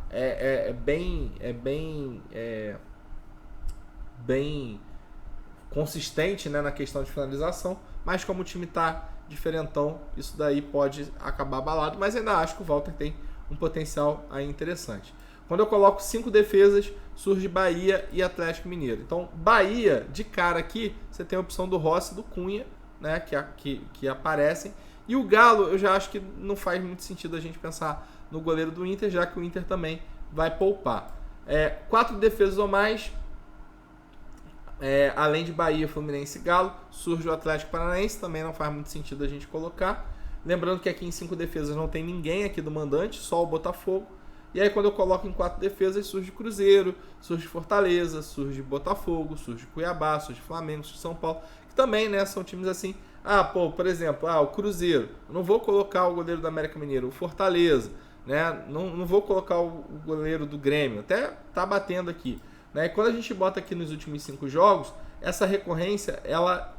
consistente, né, na questão de finalização, mas como o time está diferentão, isso daí pode acabar abalado, mas ainda acho que o Walter tem um potencial aí interessante. Quando eu coloco 5 defesas, surge Bahia e Atlético Mineiro. Então, Bahia, de cara aqui, você tem a opção do Rossi e do Cunha, né, que aparecem. E o Galo, eu já acho que não faz muito sentido a gente pensar no goleiro do Inter, já que o Inter também vai poupar. 4 defesas ou mais, além de Bahia, Fluminense e Galo, surge o Atlético Paranaense, também não faz muito sentido a gente colocar. Lembrando que aqui em 5 defesas não tem ninguém aqui do mandante, só o Botafogo. E aí quando eu coloco em 4 defesas, surge Cruzeiro, surge Fortaleza, surge Botafogo, surge Cuiabá, surge Flamengo, surge São Paulo, que também, né, são times assim. Por exemplo, o Cruzeiro, eu não vou colocar o goleiro do América Mineiro, o Fortaleza, né, não vou colocar o goleiro do Grêmio, até tá batendo aqui. Né? E quando a gente bota aqui nos últimos 5 jogos, essa recorrência ela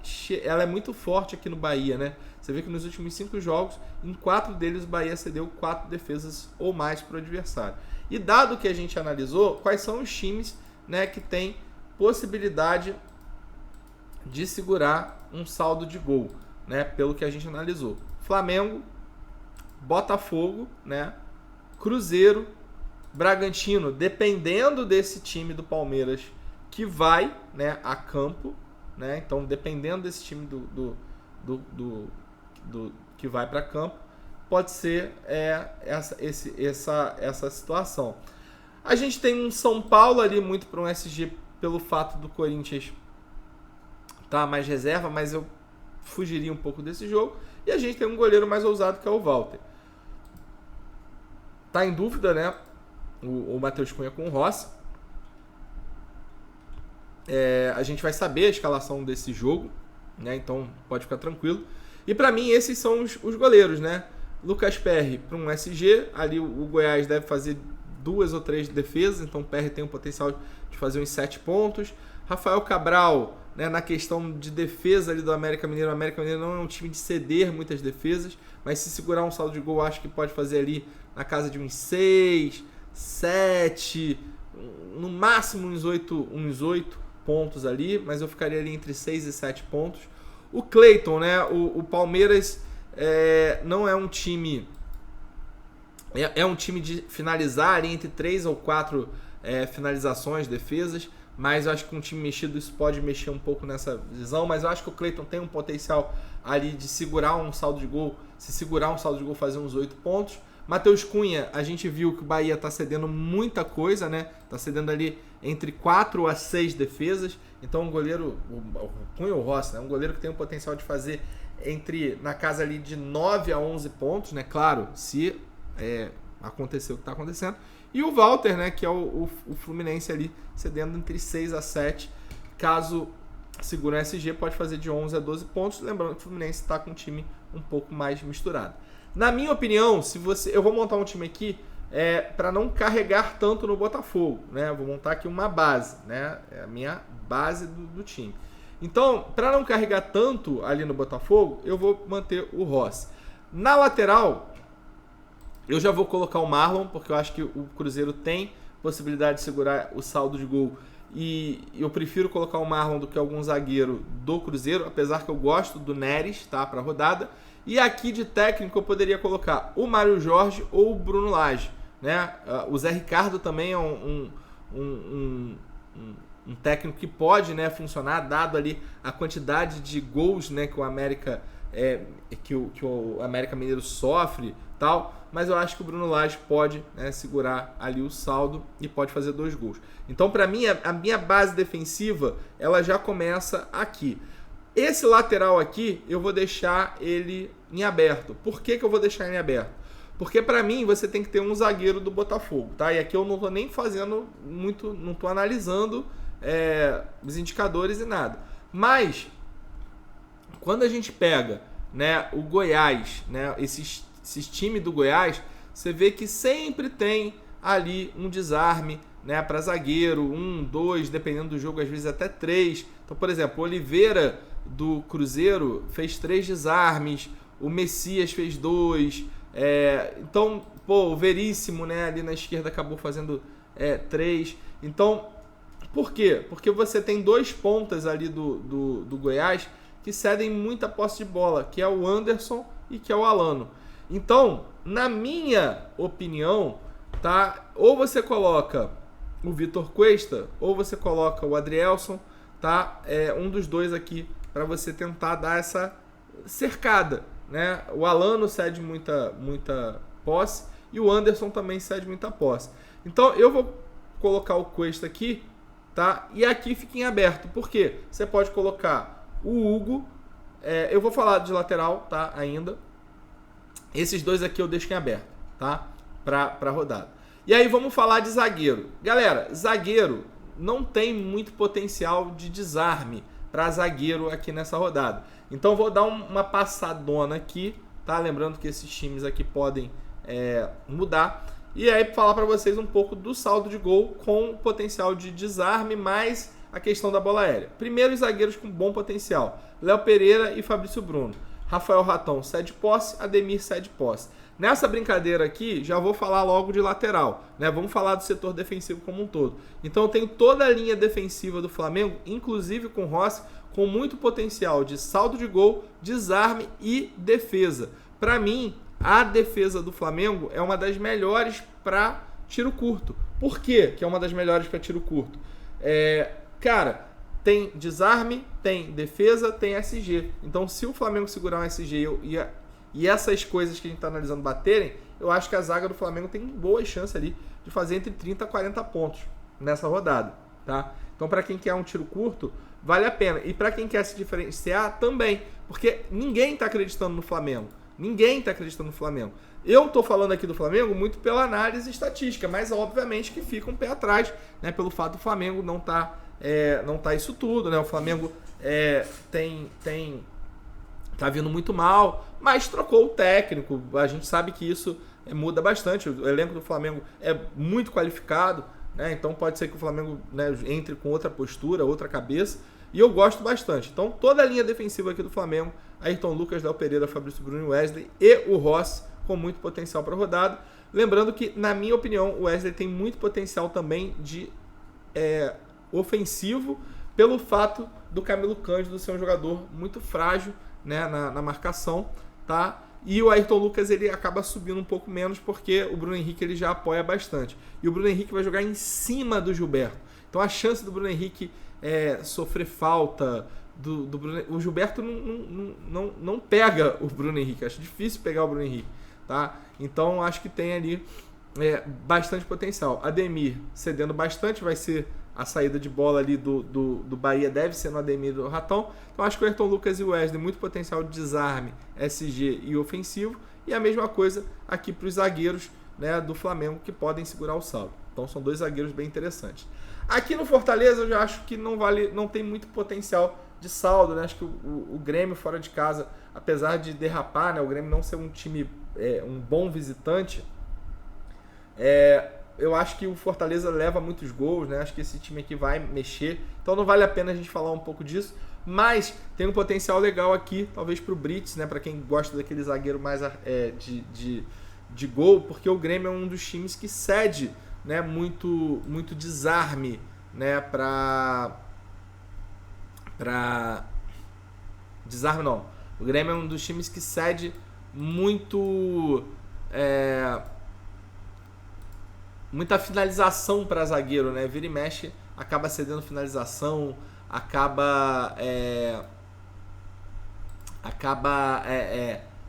é muito forte aqui no Bahia, né? Você vê que nos últimos 5 jogos, em 4 deles o Bahia cedeu 4 defesas ou mais para o adversário. E dado que a gente analisou, quais são os times, né, que tem possibilidade de segurar um saldo de gol, né? Pelo que a gente analisou: Flamengo, Botafogo, né? Cruzeiro, Bragantino, dependendo desse time do Palmeiras que vai, né, a campo, né? Então, dependendo desse time que vai para campo, pode ser essa situação. A gente tem um São Paulo ali muito para um SG pelo fato do Corinthians tá mais reserva, mas eu fugiria um pouco desse jogo. E a gente tem um goleiro mais ousado que é o Walter. Tá em dúvida, né? O Matheus Cunha com o Rossi. A gente vai saber a escalação desse jogo, né? Então pode ficar tranquilo. E para mim esses são os goleiros, né? Lucas Perry para um SG. Ali o Goiás deve fazer 2 ou 3 defesas, então o Perry tem o potencial de fazer uns 7 pontos. Rafael Cabral, né, na questão de defesa ali do América Mineiro. O América Mineiro não é um time de ceder muitas defesas, mas se segurar um saldo de gol, acho que pode fazer ali na casa de uns 6, 7, no máximo uns 8 pontos ali, mas eu ficaria ali entre 6 e 7 pontos. O Cleiton, né, o Palmeiras não é um time... É um time de finalizar ali entre 3 ou 4 finalizações, defesas, mas eu acho que um time mexido isso pode mexer um pouco nessa visão, mas eu acho que o Cleiton tem um potencial ali de segurar um saldo de gol, se segurar um saldo de gol, fazer uns 8 pontos. Matheus Cunha, a gente viu que o Bahia está cedendo muita coisa, né? Está cedendo ali entre 4 a 6 defesas, então um goleiro, o Cunha ou o Rossi, né? Um goleiro que tem o potencial de fazer na casa ali de 9 a 11 pontos, né? Claro, se acontecer o que está acontecendo. E o Walter, né, que é o Fluminense ali, cedendo entre 6 a 7. Caso segure o SG, pode fazer de 11 a 12 pontos. Lembrando que o Fluminense está com um time um pouco mais misturado. Na minha opinião, eu vou montar um time aqui para não carregar tanto no Botafogo, né? Eu vou montar aqui uma base, né? É a minha base do time. Então, para não carregar tanto ali no Botafogo, eu vou manter o Rossi. Na lateral, eu já vou colocar o Marlon, porque eu acho que o Cruzeiro tem possibilidade de segurar o saldo de gol. E eu prefiro colocar o Marlon do que algum zagueiro do Cruzeiro, apesar que eu gosto do Neres, tá, para a rodada. E aqui de técnico eu poderia colocar o Mário Jorge ou o Bruno Lage, né? O Zé Ricardo também é um técnico que pode, né, funcionar, dado ali a quantidade de gols, né, que o América que o América Mineiro sofre, tal. Mas eu acho que o Bruno Lage pode, né, segurar ali o saldo e pode fazer 2 gols. Então, para mim, a minha base defensiva ela já começa aqui. Esse lateral aqui, eu vou deixar ele em aberto. Por que eu vou deixar ele em aberto? Porque para mim, você tem que ter um zagueiro do Botafogo, tá? E aqui eu não tô nem fazendo muito, não tô analisando os indicadores e nada. Mas, quando a gente pega, né, o Goiás, né, esses times do Goiás, você vê que sempre tem ali um desarme, né, para zagueiro, 1, 2, dependendo do jogo, às vezes até 3. Então, por exemplo, o Oliveira do Cruzeiro fez 3 desarmes, o Messias fez 2, então, o Veríssimo, né, ali na esquerda acabou fazendo 3. Então, Por quê? Porque você tem dois pontas ali do Goiás que cedem muita posse de bola, que é o Anderson e que é o Alano. Então, na minha opinião, tá? Ou você coloca o Vitor Cuesta, ou você coloca o Adrielson, tá? Um dos dois aqui para você tentar dar essa cercada, né? O Alano cede muita posse e o Anderson também cede muita posse. Então, eu vou colocar o Cuesta aqui, tá? E aqui fica em aberto. Por quê? Você pode colocar o Hugo. Eu vou falar de lateral, tá? Ainda. Esses dois aqui eu deixo em aberto, tá? Pra rodada. E aí vamos falar de zagueiro. Galera, zagueiro não tem muito potencial de desarme para zagueiro aqui nessa rodada. Então vou dar uma passadona aqui, tá? Lembrando que esses times aqui podem mudar. E aí falar para vocês um pouco do saldo de gol com potencial de desarme, mais a questão da bola aérea. Primeiro, os zagueiros com bom potencial: Léo Pereira e Fabrício Bruno. Rafael Ratão cede posse, Ademir cede posse. Nessa brincadeira aqui, já vou falar logo de lateral, né? Vamos falar do setor defensivo como um todo. Então eu tenho toda a linha defensiva do Flamengo, inclusive com Rossi, com muito potencial de saldo de gol, desarme e defesa. Para mim, a defesa do Flamengo é uma das melhores para tiro curto. Por quê que é uma das melhores para tiro curto? Cara, tem desarme, tem defesa, tem SG. Então, se o Flamengo segurar um SG e essas coisas que a gente está analisando baterem, eu acho que a zaga do Flamengo tem boa chance ali de fazer entre 30 a 40 pontos nessa rodada, tá? Então, para quem quer um tiro curto, vale a pena. E para quem quer se diferenciar, também. Porque ninguém está acreditando no Flamengo. Ninguém está acreditando no Flamengo. Eu estou falando aqui do Flamengo muito pela análise estatística, mas obviamente que fica um pé atrás, né? Pelo fato do Flamengo não tá isso tudo, né? O Flamengo tá vindo muito mal, mas trocou o técnico. A gente sabe que isso muda bastante. O elenco do Flamengo é muito qualificado, né? Então pode ser que o Flamengo, né, entre com outra postura, outra cabeça. E eu gosto bastante. Então toda a linha defensiva aqui do Flamengo: Ayrton Lucas, Léo Pereira, Fabrício Bruno e Wesley, e o Rossi com muito potencial para a rodada. Lembrando que, na minha opinião, o Wesley tem muito potencial também de ofensivo, pelo fato do Camilo Cândido ser um jogador muito frágil, né, na marcação, tá? E o Ayrton Lucas ele acaba subindo um pouco menos porque o Bruno Henrique ele já apoia bastante. E o Bruno Henrique vai jogar em cima do Gilberto. Então a chance do Bruno Henrique sofrer falta do Bruno, o Gilberto não pega o Bruno Henrique. Acho difícil pegar o Bruno Henrique, tá? Então acho que tem ali bastante potencial. Ademir cedendo bastante, vai ser a saída de bola ali do Bahia, deve ser no Ademir do Ratão. Então acho que o Ayrton Lucas e o Wesley, muito potencial de desarme, SG e ofensivo. E a mesma coisa aqui para os zagueiros, né, do Flamengo, que podem segurar o saldo. Então são dois zagueiros bem interessantes. Aqui no Fortaleza eu já acho que não tem muito potencial de saldo, né? Acho que o Grêmio fora de casa, apesar de derrapar, né, o Grêmio não ser um time, um bom visitante, eu acho que o Fortaleza leva muitos gols, né? Acho que esse time aqui vai mexer. Então não vale a pena a gente falar um pouco disso. Mas tem um potencial legal aqui, talvez para o Brits, né? Para quem gosta daquele zagueiro mais de gol, porque o Grêmio é um dos times que cede, né, muito desarme, né? Desarme não. O Grêmio é um dos times que cede muita finalização para zagueiro, né? Vira e mexe, acaba cedendo finalização, acaba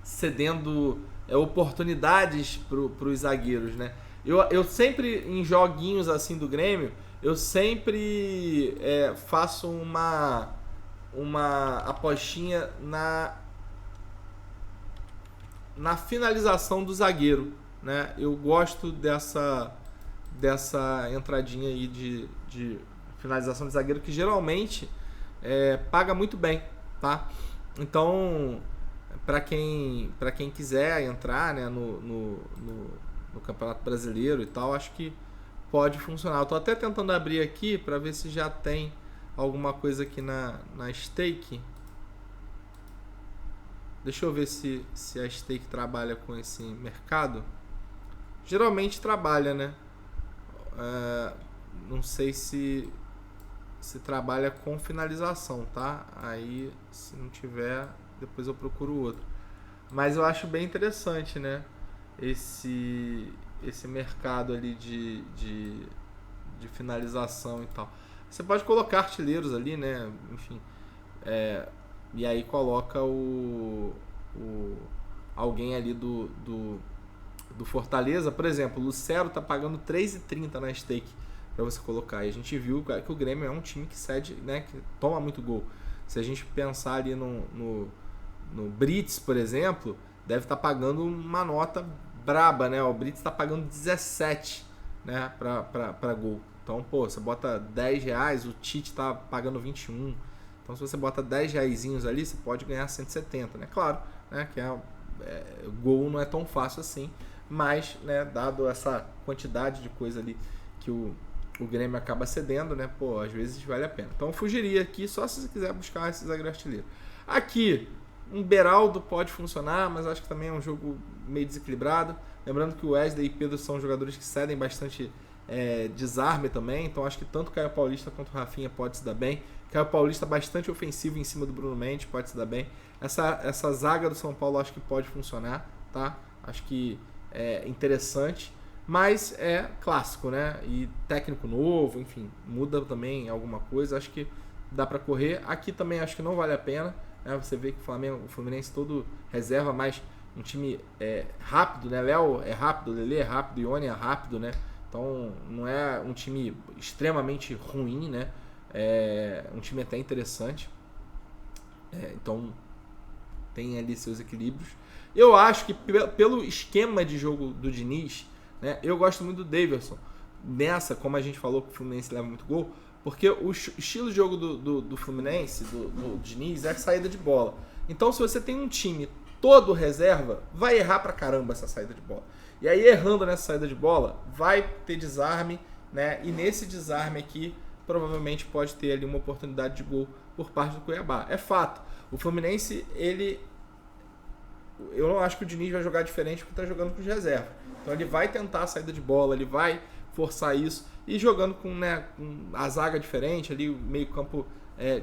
cedendo oportunidades para os zagueiros, né? Eu sempre, em joguinhos assim do Grêmio, eu sempre faço uma apostinha na finalização do zagueiro, né? Eu gosto dessa entradinha aí de finalização de zagueiro, que geralmente paga muito bem, tá? Então, para quem quiser entrar, né, no Campeonato Brasileiro e tal, acho que pode funcionar. Eu tô até tentando abrir aqui para ver se já tem alguma coisa aqui na Stake. Deixa eu ver se a Stake trabalha com esse mercado. Geralmente trabalha, né? Não sei se se trabalha com finalização, tá? Aí, se não tiver, depois eu procuro outro. Mas eu acho bem interessante, né? Esse mercado ali de finalização e tal. Você pode colocar artilheiros ali, né? Enfim. E aí coloca alguém ali do Fortaleza. Por exemplo, o Lucero tá pagando 3,30 na stake para você colocar. E a gente viu que o Grêmio é um time que cede, né? Que toma muito gol. Se a gente pensar ali no Brits, por exemplo, deve estar pagando uma nota braba, né? O Brits está pagando 17, né? Para gol. Então, pô, você bota 10 reais, o Tite tá pagando 21. Então, se você bota 10 reaisinhos ali, você pode ganhar 170, né? Claro, né? Que gol não é tão fácil assim, mas, né? Dado essa quantidade de coisa ali que o Grêmio acaba cedendo, né? Pô, às vezes vale a pena. Então, eu fugiria aqui só se você quiser buscar esses artilheiros. Aqui, um Beraldo pode funcionar, mas acho que também é um jogo meio desequilibrado. Lembrando que o Wesley e Pedro são jogadores que cedem bastante desarme também, então acho que tanto o Caio Paulista quanto o Rafinha pode se dar bem. Caio Paulista bastante ofensivo em cima do Bruno Mendes, pode se dar bem. Essa zaga do São Paulo acho que pode funcionar, tá? Acho que é interessante, mas é clássico, né? E técnico novo, enfim, muda também alguma coisa, acho que dá para correr. Aqui também acho que não vale a pena, né? Você vê que o Fluminense todo reserva, mas um time rápido, né? Léo é rápido, Lelê é rápido, Ione é rápido, né? Então não é um time extremamente ruim, né? É um time até interessante. Então tem ali seus equilíbrios. Eu acho que pelo esquema de jogo do Diniz, né? Eu gosto muito do Daverson. Nessa, como a gente falou que o Fluminense leva muito gol, porque o estilo de jogo do Fluminense, do Diniz, é a saída de bola. Então se você tem um time todo reserva, vai errar pra caramba essa saída de bola. E aí, errando nessa saída de bola, vai ter desarme, né? E nesse desarme aqui, provavelmente pode ter ali uma oportunidade de gol por parte do Cuiabá. É fato. O Fluminense, eu não acho que o Diniz vai jogar diferente porque está jogando com os reservas. Então ele vai tentar a saída de bola, ele vai forçar isso. E jogando com a zaga diferente, ali o meio campo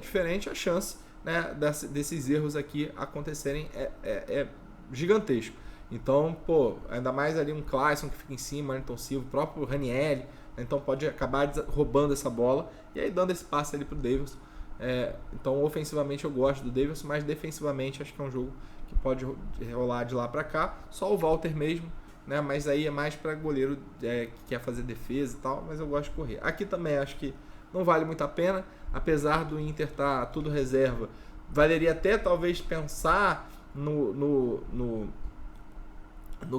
diferente, a chance, né, desses erros aqui acontecerem é gigantesco. Então, pô, ainda mais ali um Clayson que fica em cima, Ayrton Silva, o próprio Ranieri, né, então pode acabar roubando essa bola e aí dando esse passe ali pro Davidson. Então, ofensivamente eu gosto do Davidson, mas defensivamente acho que é um jogo que pode rolar de lá para cá. Só o Walter mesmo, né? Mas aí é mais para goleiro que quer fazer defesa e tal, mas eu gosto de correr. Aqui também acho que não vale muito a pena, apesar do Inter estar tudo reserva. Valeria até talvez pensar no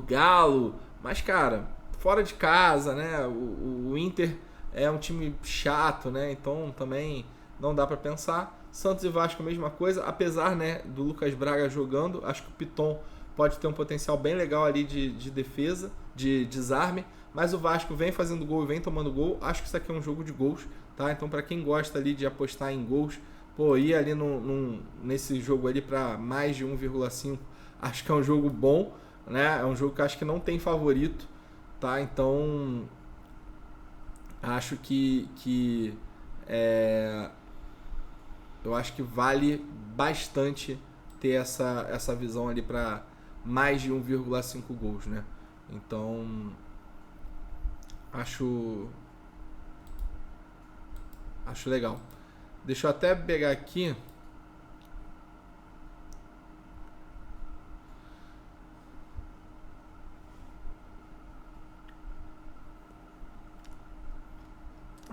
Galo, mas cara, fora de casa, né? O Inter é um time chato, né? Então também não dá para pensar. Santos e Vasco a mesma coisa, apesar, né, do Lucas Braga jogando, acho que o Piton pode ter um potencial bem legal ali de defesa, de desarme, mas o Vasco vem fazendo gol e vem tomando gol. Acho que isso aqui é um jogo de gols, tá? Então para quem gosta ali de apostar em gols, pô, ir ali nesse jogo ali para mais de 1,5, acho que é um jogo bom, né? É um jogo que acho que não tem favorito, tá? Então acho que eu acho que vale bastante ter essa visão ali para mais de 1,5 gols, né? Então acho legal. Deixa eu até pegar aqui.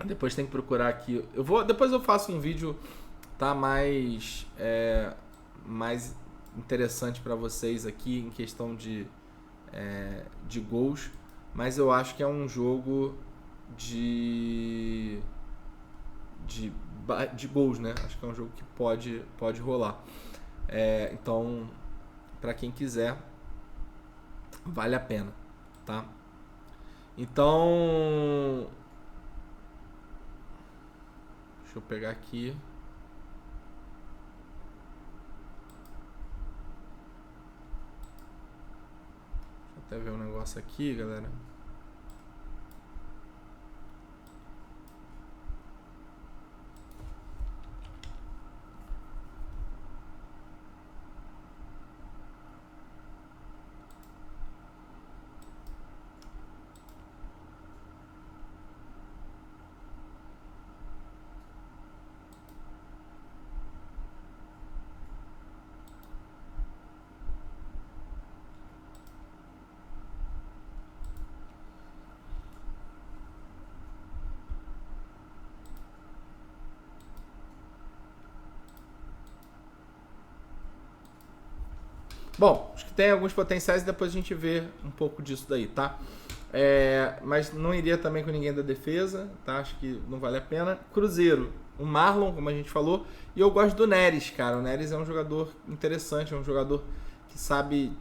Depois tem que procurar aqui. Depois eu faço um vídeo, tá, mais interessante para vocês aqui em questão de gols, mas eu acho que é um jogo de gols, né? Acho que é um jogo que pode rolar. Então, para quem quiser, vale a pena, tá? Então, deixa eu pegar aqui. Deixa eu até ver um negócio aqui, galera. Bom, acho que tem alguns potenciais e depois a gente vê um pouco disso daí, tá? Mas não iria também com ninguém da defesa, tá? Acho que não vale a pena. Cruzeiro, o Marlon, como a gente falou, e eu gosto do Neres, cara. O Neres é um jogador interessante, é um jogador que sabe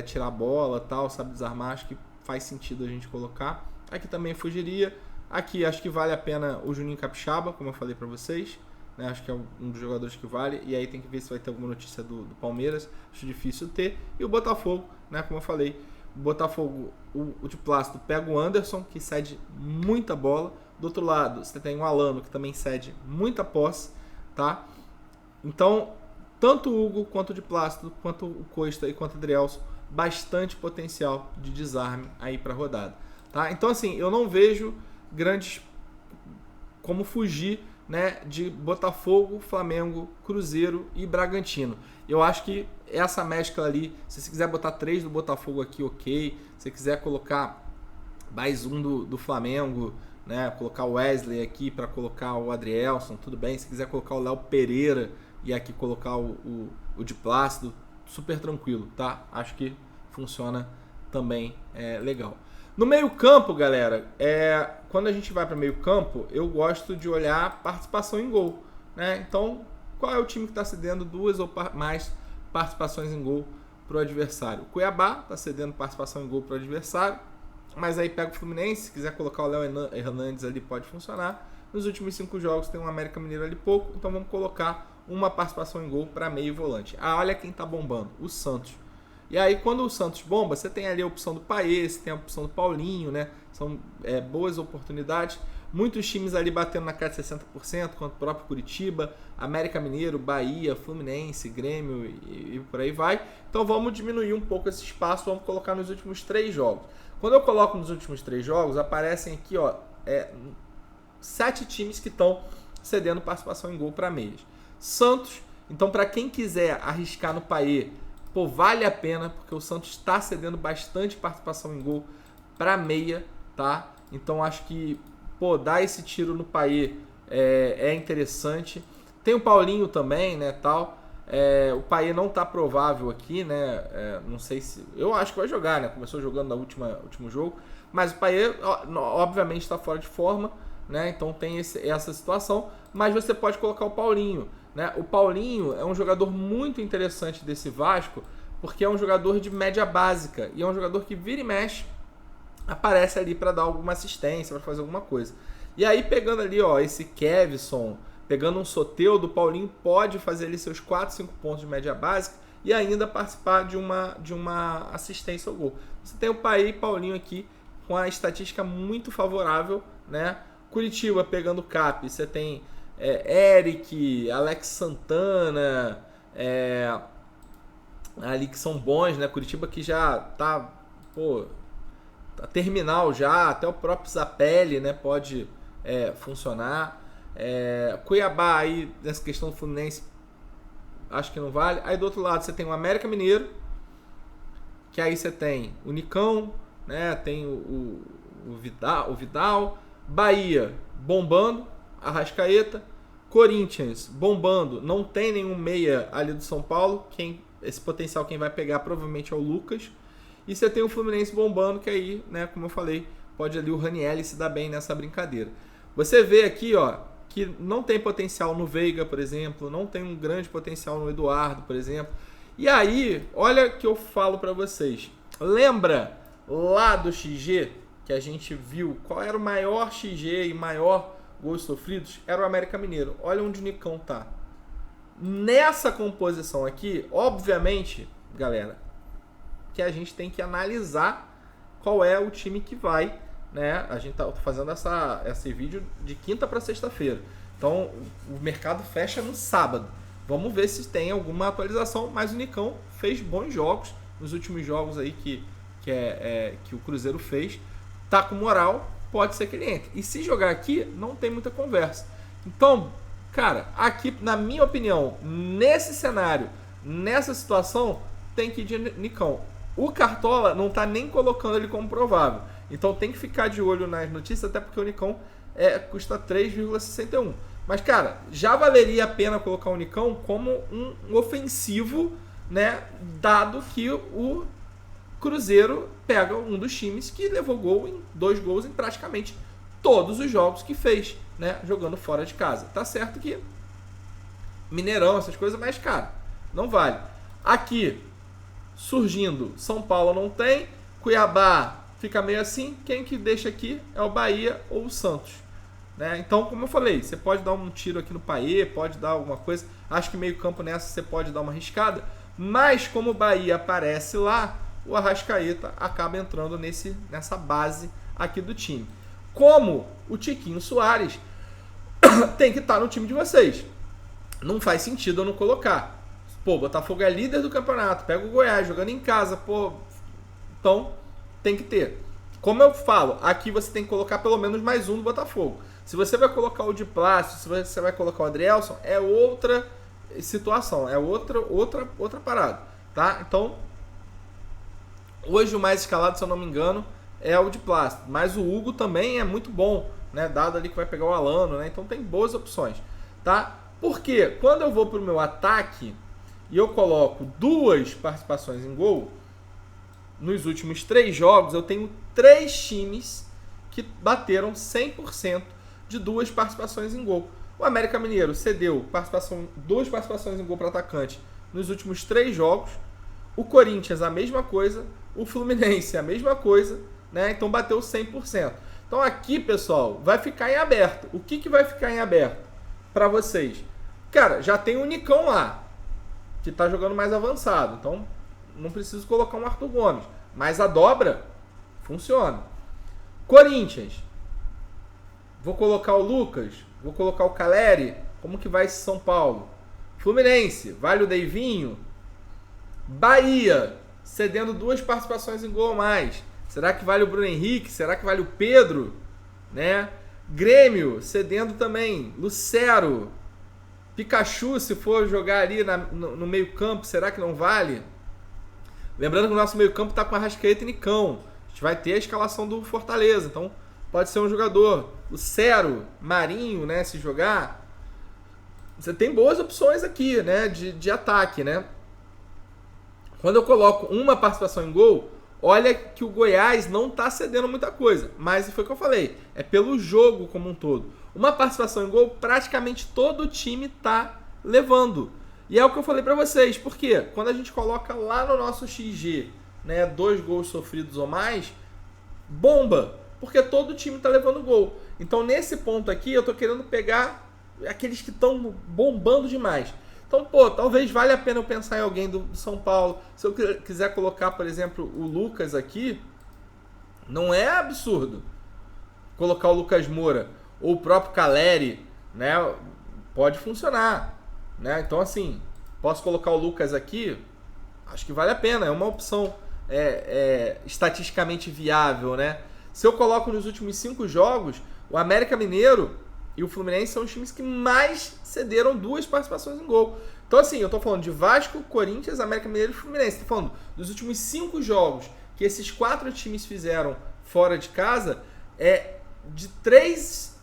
tirar a bola, tal, sabe desarmar, acho que faz sentido a gente colocar. Aqui também fugiria. Aqui acho que vale a pena o Juninho Capixaba, como eu falei pra vocês, né? Acho que é um dos jogadores que vale. E aí tem que ver se vai ter alguma notícia do Palmeiras. Acho difícil ter. E o Botafogo, né? Como eu falei, o Botafogo, o de Plácido pega o Anderson, que cede muita bola. Do outro lado, você tem o Alano, que também cede muita posse, tá? Então, tanto o Hugo, quanto o de Plácido, quanto o Costa e quanto o Adrielson, bastante potencial de desarme aí para a rodada, tá? Então, assim, eu não vejo grandes como fugir, né, de Botafogo, Flamengo, Cruzeiro e Bragantino. Eu acho que essa mescla ali, se você quiser botar 3 do Botafogo aqui, ok. Se você quiser colocar mais um do Flamengo, né, colocar o Wesley aqui para colocar o Adrielson, tudo bem. Se quiser colocar o Léo Pereira e aqui colocar o de Plácido, super tranquilo, tá? Acho que funciona também legal. No meio campo, galera, quando a gente vai para meio campo, eu gosto de olhar participação em gol, né? Então, qual é o time que está cedendo 2 ou mais participações em gol para o adversário? O Cuiabá está cedendo participação em gol para o adversário, mas aí pega o Fluminense, se quiser colocar o Léo Hernandes ali pode funcionar. Nos últimos 5 jogos tem um América Mineiro ali pouco, então vamos colocar uma participação em gol para meio volante. Olha quem está bombando, o Santos. E aí quando o Santos bomba, você tem ali a opção do Paes, você tem a opção do Paulinho, né? São boas oportunidades. Muitos times ali batendo na casa de 60%, quanto o próprio Curitiba, América Mineiro, Bahia, Fluminense, Grêmio e por aí vai. Então vamos diminuir um pouco esse espaço, vamos colocar nos últimos 3 jogos. Quando eu coloco nos últimos 3 jogos, aparecem aqui 7 times que estão cedendo participação em gol para meias. Santos, então para quem quiser arriscar no Paê, vale a pena, porque o Santos está cedendo bastante participação em gol para meia, tá? Então acho que dar esse tiro no Paê é interessante. Tem o Paulinho também, né, tal. O Paê não tá provável aqui, né? Não sei se... Eu acho que vai jogar, né? Começou jogando no último jogo. Mas o Paê, obviamente, está fora de forma, né? Então tem essa situação. Mas você pode colocar o Paulinho, né? O Paulinho é um jogador muito interessante desse Vasco, porque é um jogador de média básica. E é um jogador que vira e mexe, aparece ali para dar alguma assistência, para fazer alguma coisa. E aí pegando ali, esse Kevson, pegando um Soteldo, o Paulinho pode fazer ali seus 4, 5 pontos de média básica e ainda participar de uma assistência ao gol. Você tem o Paê e Paulinho aqui com a estatística muito favorável, né? Curitiba pegando o Cap, você tem Eric, Alex Santana, ali que são bons, né? Curitiba que já tá terminal já, até o próprio Zapelli, né, pode funcionar. Cuiabá aí, nessa questão do Fluminense, acho que não vale. Aí do outro lado você tem o América Mineiro, que aí você tem o Nicão, né, tem o Vidal, Bahia bombando, Arrascaeta, Corinthians bombando, não tem nenhum meia ali do São Paulo, esse potencial quem vai pegar provavelmente é o Lucas. E você tem o Fluminense bombando, que aí, né, como eu falei, pode ali o Ranieri se dar bem nessa brincadeira. Você vê aqui, que não tem potencial no Veiga, por exemplo, não tem um grande potencial no Eduardo, por exemplo. E aí, olha que eu falo para vocês. Lembra lá do XG que a gente viu qual era o maior XG e maior gols sofridos? Era o América Mineiro. Olha onde o Nicão tá. Nessa composição aqui, obviamente, galera, que a gente tem que analisar qual é o time que vai, né? A gente tá fazendo esse vídeo de quinta para sexta-feira. Então, o mercado fecha no sábado. Vamos ver se tem alguma atualização, mas o Nicão fez bons jogos nos últimos jogos aí que o Cruzeiro fez. Tá com moral, pode ser que ele entre. E se jogar aqui, não tem muita conversa. Então, cara, aqui, na minha opinião, nesse cenário, nessa situação, tem que ir de Nicão. O Cartola não tá nem colocando ele como provável. Então tem que ficar de olho nas notícias, até porque o Nicão custa 3,61. Mas, cara, já valeria a pena colocar o Nicão como um ofensivo, né? Dado que o Cruzeiro pega um dos times que levou 2 gols em praticamente todos os jogos que fez, né? Jogando fora de casa. Tá certo que Mineirão, essas coisas, mas, cara, não vale. Aqui, surgindo, São Paulo não tem, Cuiabá fica meio assim, quem que deixa aqui é o Bahia ou o Santos, né? Então, como eu falei, você pode dar um tiro aqui no Payet, pode dar alguma coisa, acho que meio campo nessa você pode dar uma arriscada, mas como o Bahia aparece lá, o Arrascaeta acaba entrando nessa base aqui do time. Como o Tiquinho Soares tem que estar no time de vocês. Não faz sentido eu não colocar. Pô, Botafogo é líder do campeonato, pega o Goiás jogando em casa, pô. Então, tem que ter. Como eu falo, aqui você tem que colocar pelo menos mais um do Botafogo. Se você vai colocar o de Plástico, se você vai colocar o Adrielson, é outra situação, é outra parada, tá? Então, hoje o mais escalado, se eu não me engano, é o de Plástico. Mas o Hugo também é muito bom, né? Dado ali que vai pegar o Alano, né? Então tem boas opções, tá? Porque quando eu vou pro meu ataque e eu coloco 2 participações em gol, nos últimos 3 jogos eu tenho 3 times que bateram 100% de 2 participações em gol. O América Mineiro cedeu 2 participações em gol para atacante nos últimos 3 jogos. O Corinthians a mesma coisa, o Fluminense a mesma coisa, né? Então bateu 100%. Então aqui, pessoal, vai ficar em aberto. O que vai ficar em aberto para vocês? Cara, já tem o Nicão lá, que tá jogando mais avançado. Então não preciso colocar um Arthur Gomes. Mas a dobra funciona. Corinthians. Vou colocar o Lucas. Vou colocar o Caleri. Como que vai esse São Paulo? Fluminense. Vale o Deivinho. Bahia. Cedendo 2 participações em gol a mais. Será que vale o Bruno Henrique? Será que vale o Pedro? Né? Grêmio. Cedendo também. Lucero. Pikachu, se for jogar ali no meio campo, será que não vale? Lembrando que o nosso meio campo está com Arrascaeta e Nicão. A gente vai ter a escalação do Fortaleza, então pode ser um jogador. Lucero, Marinho, né, se jogar. Você tem boas opções aqui, né, de ataque, né? Quando eu coloco uma participação em gol, olha que o Goiás não está cedendo muita coisa. Mas foi o que eu falei, é pelo jogo como um todo. Uma participação em gol, praticamente todo o time está levando. E é o que eu falei para vocês. Por quê? Quando a gente coloca lá no nosso XG, né, 2 gols sofridos ou mais, bomba. Porque todo o time está levando gol. Então, nesse ponto aqui, eu estou querendo pegar aqueles que estão bombando demais. Então, pô, talvez valha a pena eu pensar em alguém do São Paulo. Se eu quiser colocar, por exemplo, o Lucas aqui, não é absurdo colocar o Lucas Moura ou o próprio Caleri, né? Pode funcionar, né? Então, assim, posso colocar o Lucas aqui, acho que vale a pena, é uma opção estatisticamente viável, né? Se eu coloco nos últimos 5 jogos, o América Mineiro e o Fluminense são os times que mais cederam 2 participações em gol. Então, assim, eu tô falando de Vasco, Corinthians, América Mineiro e Fluminense. Tô falando dos últimos 5 jogos que esses 4 times fizeram fora de casa, de 3...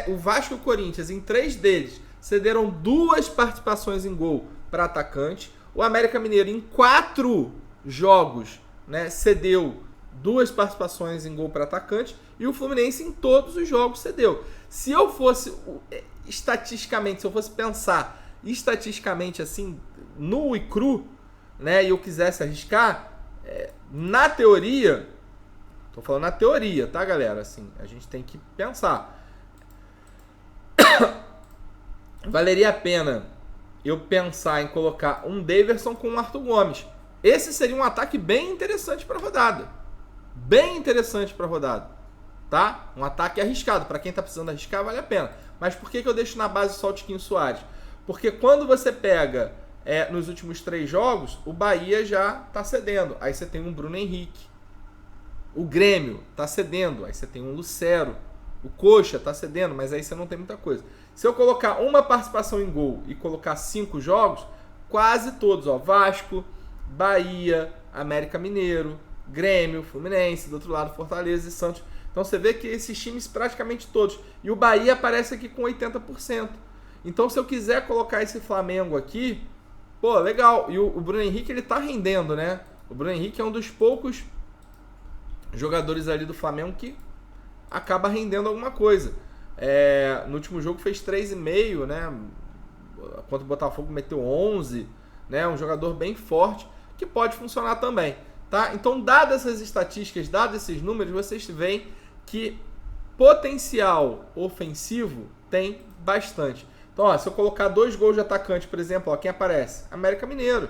O Vasco e o Corinthians, em 3 deles, cederam 2 participações em gol para atacante. O América Mineiro, em 4 jogos, né, cedeu 2 participações em gol para atacante. E o Fluminense, em todos os jogos, cedeu. Se eu fosse, estatisticamente, se eu fosse pensar estatisticamente assim, nu e cru, né, e eu quisesse arriscar, na teoria, tô falando na teoria, tá, galera? Assim, a gente tem que pensar. Valeria a pena eu pensar em colocar um Daverson com um Arthur Gomes. Esse seria um ataque bem interessante para a rodada. Bem interessante para a rodada. Tá? Um ataque arriscado. Para quem está precisando arriscar, vale a pena. Mas por que eu deixo na base só o Tiquinho Soares? Porque quando você pega nos últimos 3 jogos, o Bahia já está cedendo. Aí você tem um Bruno Henrique. O Grêmio está cedendo. Aí você tem um Lucero. O Coxa está cedendo, mas aí você não tem muita coisa. Se eu colocar uma participação em gol e colocar 5 jogos, quase todos, ó, Vasco, Bahia, América Mineiro, Grêmio, Fluminense, do outro lado Fortaleza e Santos. Então você vê que esses times praticamente todos. E o Bahia aparece aqui com 80%. Então se eu quiser colocar esse Flamengo aqui, pô, legal. E o Bruno Henrique, ele tá rendendo, né? O Bruno Henrique é um dos poucos jogadores ali do Flamengo que acaba rendendo alguma coisa. No último jogo fez 3,5, né? Contra o Botafogo meteu 11, né? Um jogador bem forte que pode funcionar também, tá? Então, dadas essas estatísticas, dados esses números, vocês veem que potencial ofensivo tem bastante. Então, ó, se eu colocar 2 gols de atacante, por exemplo, ó, quem aparece? América Mineiro.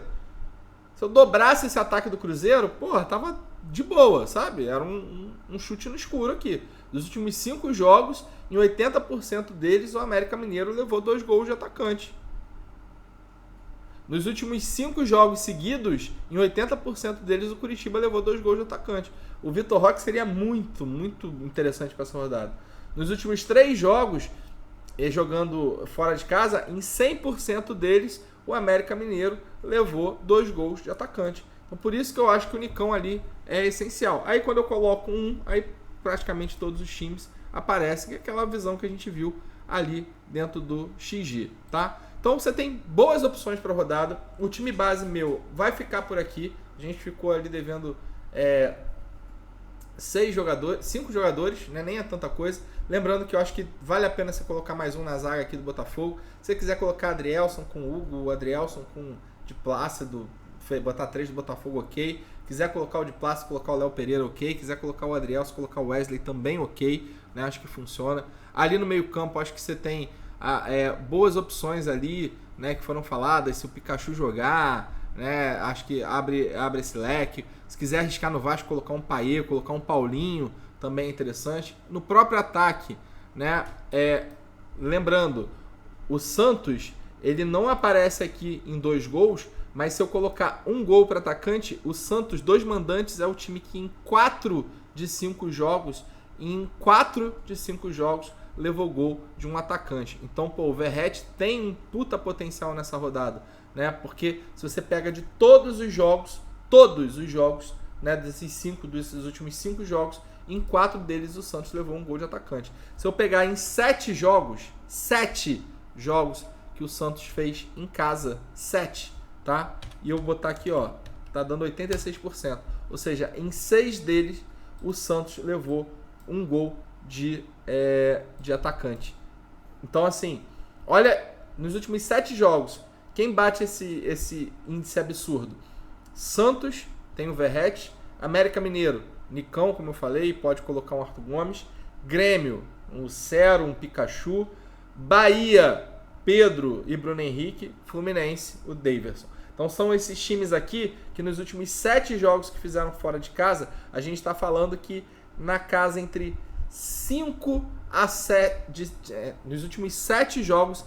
Se eu dobrasse esse ataque do Cruzeiro, porra, tava de boa, sabe? Era um chute no escuro aqui. Dos últimos 5 jogos, em 80% deles, o América Mineiro levou 2 gols de atacante. Nos últimos 5 jogos seguidos, em 80% deles, o Curitiba levou 2 gols de atacante. O Vitor Roque seria muito, muito interessante para essa rodada. Nos últimos 3 jogos, jogando fora de casa, em 100% deles, o América Mineiro levou 2 gols de atacante. Então, por isso que eu acho que o Nicão ali é essencial. Aí, quando eu coloco aí praticamente todos os times aparecem, que é aquela visão que a gente viu ali dentro do XG, tá? Então, você tem boas opções para a rodada. O time base meu vai ficar por aqui. A gente ficou ali devendo 5 jogadores, né? Nem é tanta coisa. Lembrando que eu acho que vale a pena você colocar mais um na zaga aqui do Botafogo. Se você quiser colocar Adrielson com Hugo, Adrielson com de Plácido, botar 3 do Botafogo, ok. Quiser colocar o de Plácido, colocar o Léo Pereira, ok. Quiser colocar o Adrielson, colocar o Wesley, também ok, né? Acho que funciona. Ali no meio campo, acho que você tem boas opções ali, né? Que foram faladas, se o Pikachu jogar, né? Acho que abre esse leque. Se quiser arriscar no Vasco, colocar um Paê, colocar um Paulinho, também é interessante. No próprio ataque, né? Lembrando, o Santos, ele não aparece aqui em 2 gols, mas se eu colocar 1 gol para atacante, o Santos, 2 mandantes, é o time que em 4 de 5 jogos, levou gol de um atacante. Então, pô, o Verratti tem um puta potencial nessa rodada, né? Porque se você pega de todos os jogos, né, desses últimos 5 jogos, em 4 deles o Santos levou um gol de atacante. Se eu pegar em 7 jogos que o Santos fez em casa, 7, tá? E eu botar aqui, ó, tá dando 86%. Ou seja, em 6 deles o Santos levou um gol de atacante. Então, assim, olha, nos últimos 7 jogos, quem bate esse índice absurdo? Santos tem o Verratti, América Mineiro, Nicão, como eu falei, pode colocar um Arthur Gomes, Grêmio, um Cero, um Pikachu, Bahia, Pedro e Bruno Henrique, Fluminense, o Daverson. Então são esses times aqui que nos últimos 7 jogos que fizeram fora de casa, a gente está falando que na casa entre 5 a 7, nos últimos 7 jogos,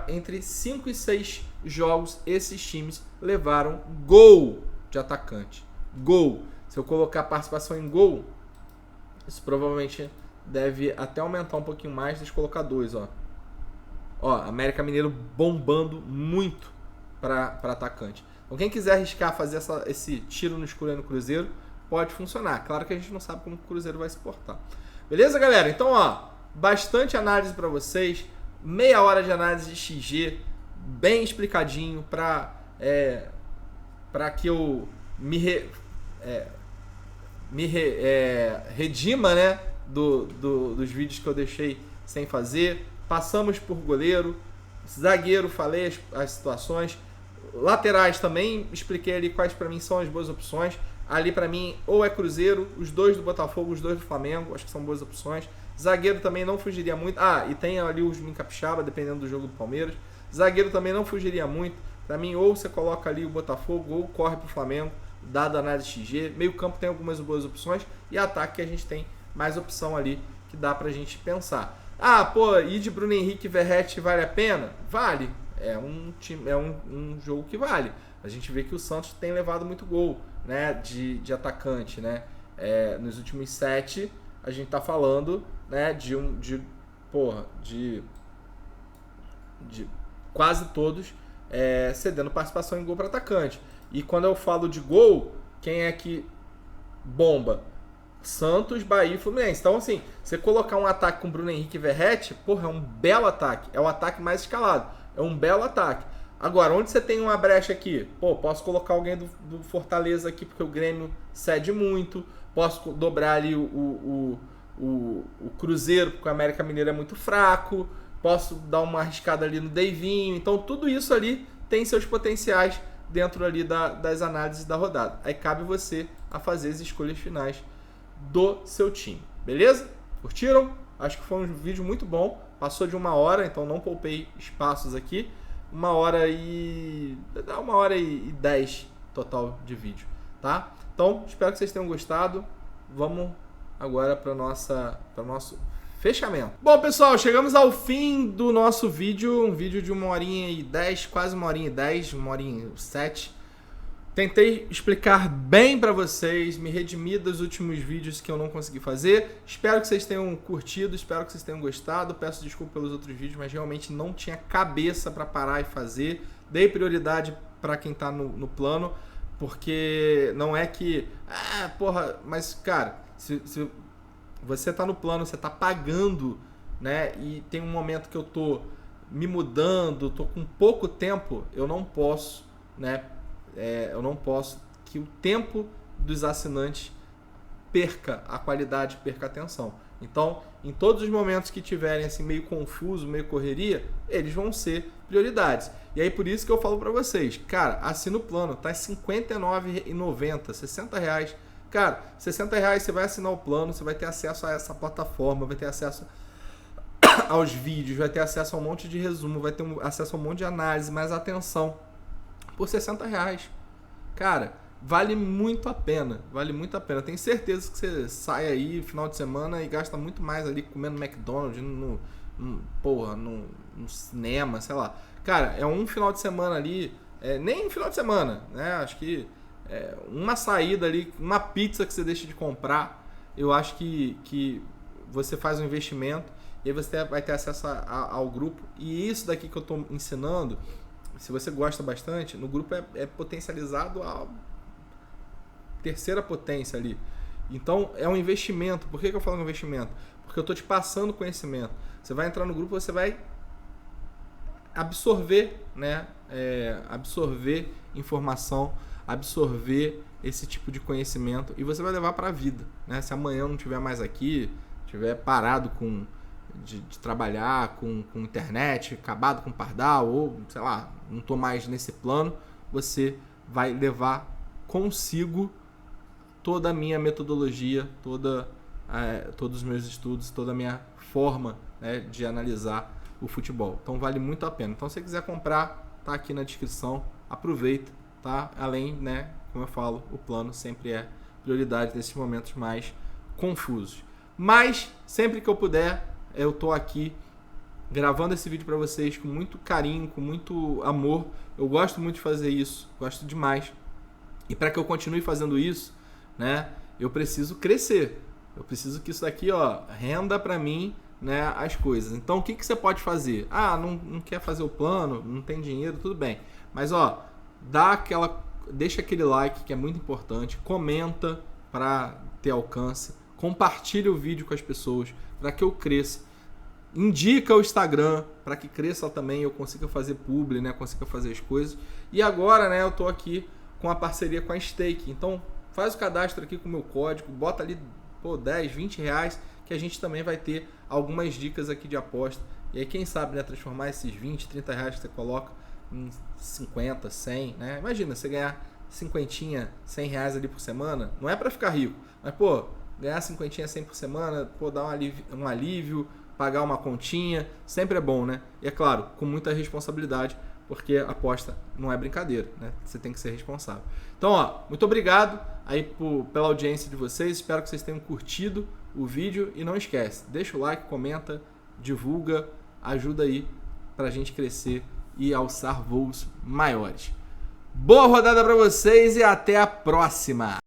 entre 5 e 6 jogos, esses times levaram gol de atacante. Gol. Se eu colocar participação em gol, isso provavelmente deve até aumentar um pouquinho mais. Deixa eu colocar 2, ó. Ó, América Mineiro bombando muito para atacante. Então quem quiser arriscar fazer esse tiro no escuro aí no Cruzeiro, pode funcionar. Claro que a gente não sabe como o Cruzeiro vai se portar. Beleza, galera? Então, ó, bastante análise para vocês. Meia hora de análise de XG, bem explicadinho para que eu redima, né, dos vídeos que eu deixei sem fazer. Passamos por goleiro, zagueiro, falei as situações, laterais também expliquei ali quais para mim são as boas opções. Ali para mim ou é Cruzeiro, os 2 do Botafogo, os 2 do Flamengo, acho que são boas opções. Zagueiro também não fugiria muito. E tem ali o Juninho Capixaba, dependendo do jogo do Palmeiras. Zagueiro também não fugiria muito. Para mim, ou você coloca ali o Botafogo ou corre pro Flamengo, dado a análise XG. Meio campo tem algumas boas opções. E ataque que a gente tem mais opção ali que dá pra gente pensar. Ir de Bruno Henrique e Verratti vale a pena? Vale. É um jogo que vale. A gente vê que o Santos tem levado muito gol, né, de atacante, né? Nos últimos 7, a gente tá falando, né, de quase todos cedendo participação em gol para atacante. E quando eu falo de gol, quem é que bomba? Santos, Bahia e Fluminense. Então, assim, você colocar um ataque com Bruno Henrique e Verratti, é um belo ataque. É o ataque mais escalado. É um belo ataque. Agora, onde você tem uma brecha aqui? Pô, posso colocar alguém do Fortaleza aqui porque o Grêmio cede muito. Posso dobrar ali o Cruzeiro porque o América Mineiro é muito fraco. Posso dar uma arriscada ali no Deivinho. Então, tudo isso ali tem seus potenciais dentro ali das análises da rodada. Aí cabe você a fazer as escolhas finais do seu time. Beleza? Curtiram? Acho que foi um vídeo muito bom. Passou de 1 hora, então não poupei espaços aqui. 1 hora e... dá 1 hora e 10 total de vídeo, tá? Então, espero que vocês tenham gostado. Vamos agora para nosso fechamento. Bom, pessoal, chegamos ao fim do nosso vídeo. Um vídeo de 1 horinha e 10, quase 1 horinha e 10, 1 horinha e 7. Tentei explicar bem para vocês, me redimir dos últimos vídeos que eu não consegui fazer. Espero que vocês tenham curtido, espero que vocês tenham gostado. Peço desculpa pelos outros vídeos, mas realmente não tinha cabeça para parar e fazer. Dei prioridade para quem tá no plano, porque não é que... mas cara, se você tá no plano, você tá pagando, né? E tem um momento que eu tô me mudando, tô com pouco tempo, eu não posso, né? Eu não posso que o tempo dos assinantes perca a qualidade, perca a atenção. Então, em todos os momentos que tiverem assim meio confuso, meio correria, eles vão ser prioridades. E aí por isso que eu falo para vocês, cara, assina o plano, tá R$ 59,90, R$60. Cara, R$60 você vai assinar o plano, você vai ter acesso a essa plataforma, vai ter acesso aos vídeos, vai ter acesso a um monte de resumo, vai ter acesso a um monte de análise, mas atenção, por R$60. Cara, vale muito a pena, vale muito a pena. Tenho certeza que você sai aí final de semana e gasta muito mais ali comendo McDonald's, no cinema, sei lá. Cara, é um final de semana ali, nem um final de semana, né? Acho que uma saída ali, uma pizza que você deixa de comprar, eu acho que você faz um investimento e aí você vai ter acesso ao grupo. E isso daqui que eu estou ensinando, se você gosta bastante, no grupo é potencializado a terceira potência ali. Então é um investimento. Por que eu falo investimento? Porque eu estou te passando conhecimento. Você vai entrar no grupo, você vai absorver, né? Absorver informação, absorver esse tipo de conhecimento e você vai levar para a vida, né? Se amanhã eu não estiver mais aqui, estiver parado de trabalhar com internet, acabado com pardal, ou sei lá, não estou mais nesse plano, você vai levar consigo toda a minha metodologia, todos os meus estudos, toda a minha forma, né, de analisar o futebol. Então vale muito a pena. Então se você quiser comprar, tá aqui na descrição, aproveita, tá? Além, né, como eu falo, o plano sempre é prioridade nesses momentos mais confusos. Mas sempre que eu puder, eu tô aqui gravando esse vídeo para vocês com muito carinho, com muito amor. Eu gosto muito de fazer isso, gosto demais. E para que eu continue fazendo isso, né, eu preciso crescer. Eu preciso que isso daqui, ó, renda para mim, né, as coisas. Então, o que você pode fazer? Não quer fazer o plano, não tem dinheiro, tudo bem. Mas, ó, deixa aquele like que é muito importante, comenta para ter alcance, compartilha o vídeo com as pessoas para que eu cresça. Indica o Instagram para que cresça também, eu consiga fazer publi, né, consiga fazer as coisas. E agora, né, eu tô aqui com a parceria com a Stake. Então, faz o cadastro aqui com o meu código, bota ali 10, 20 reais, que a gente também vai ter algumas dicas aqui de aposta. E aí, quem sabe, né, transformar esses 20, 30 reais que você coloca em 50, 100, né? Imagina, você ganhar 50, 100 reais ali por semana, não é para ficar rico, mas, ganhar 50, 100 por semana, dar um alívio, pagar uma continha, sempre é bom, né? E é claro, com muita responsabilidade, porque a aposta não é brincadeira, né? Você tem que ser responsável. Então, ó, muito obrigado aí pela audiência de vocês, espero que vocês tenham curtido o vídeo e não esquece, deixa o like, comenta, divulga, ajuda aí pra gente crescer e alçar voos maiores. Boa rodada para vocês e até a próxima!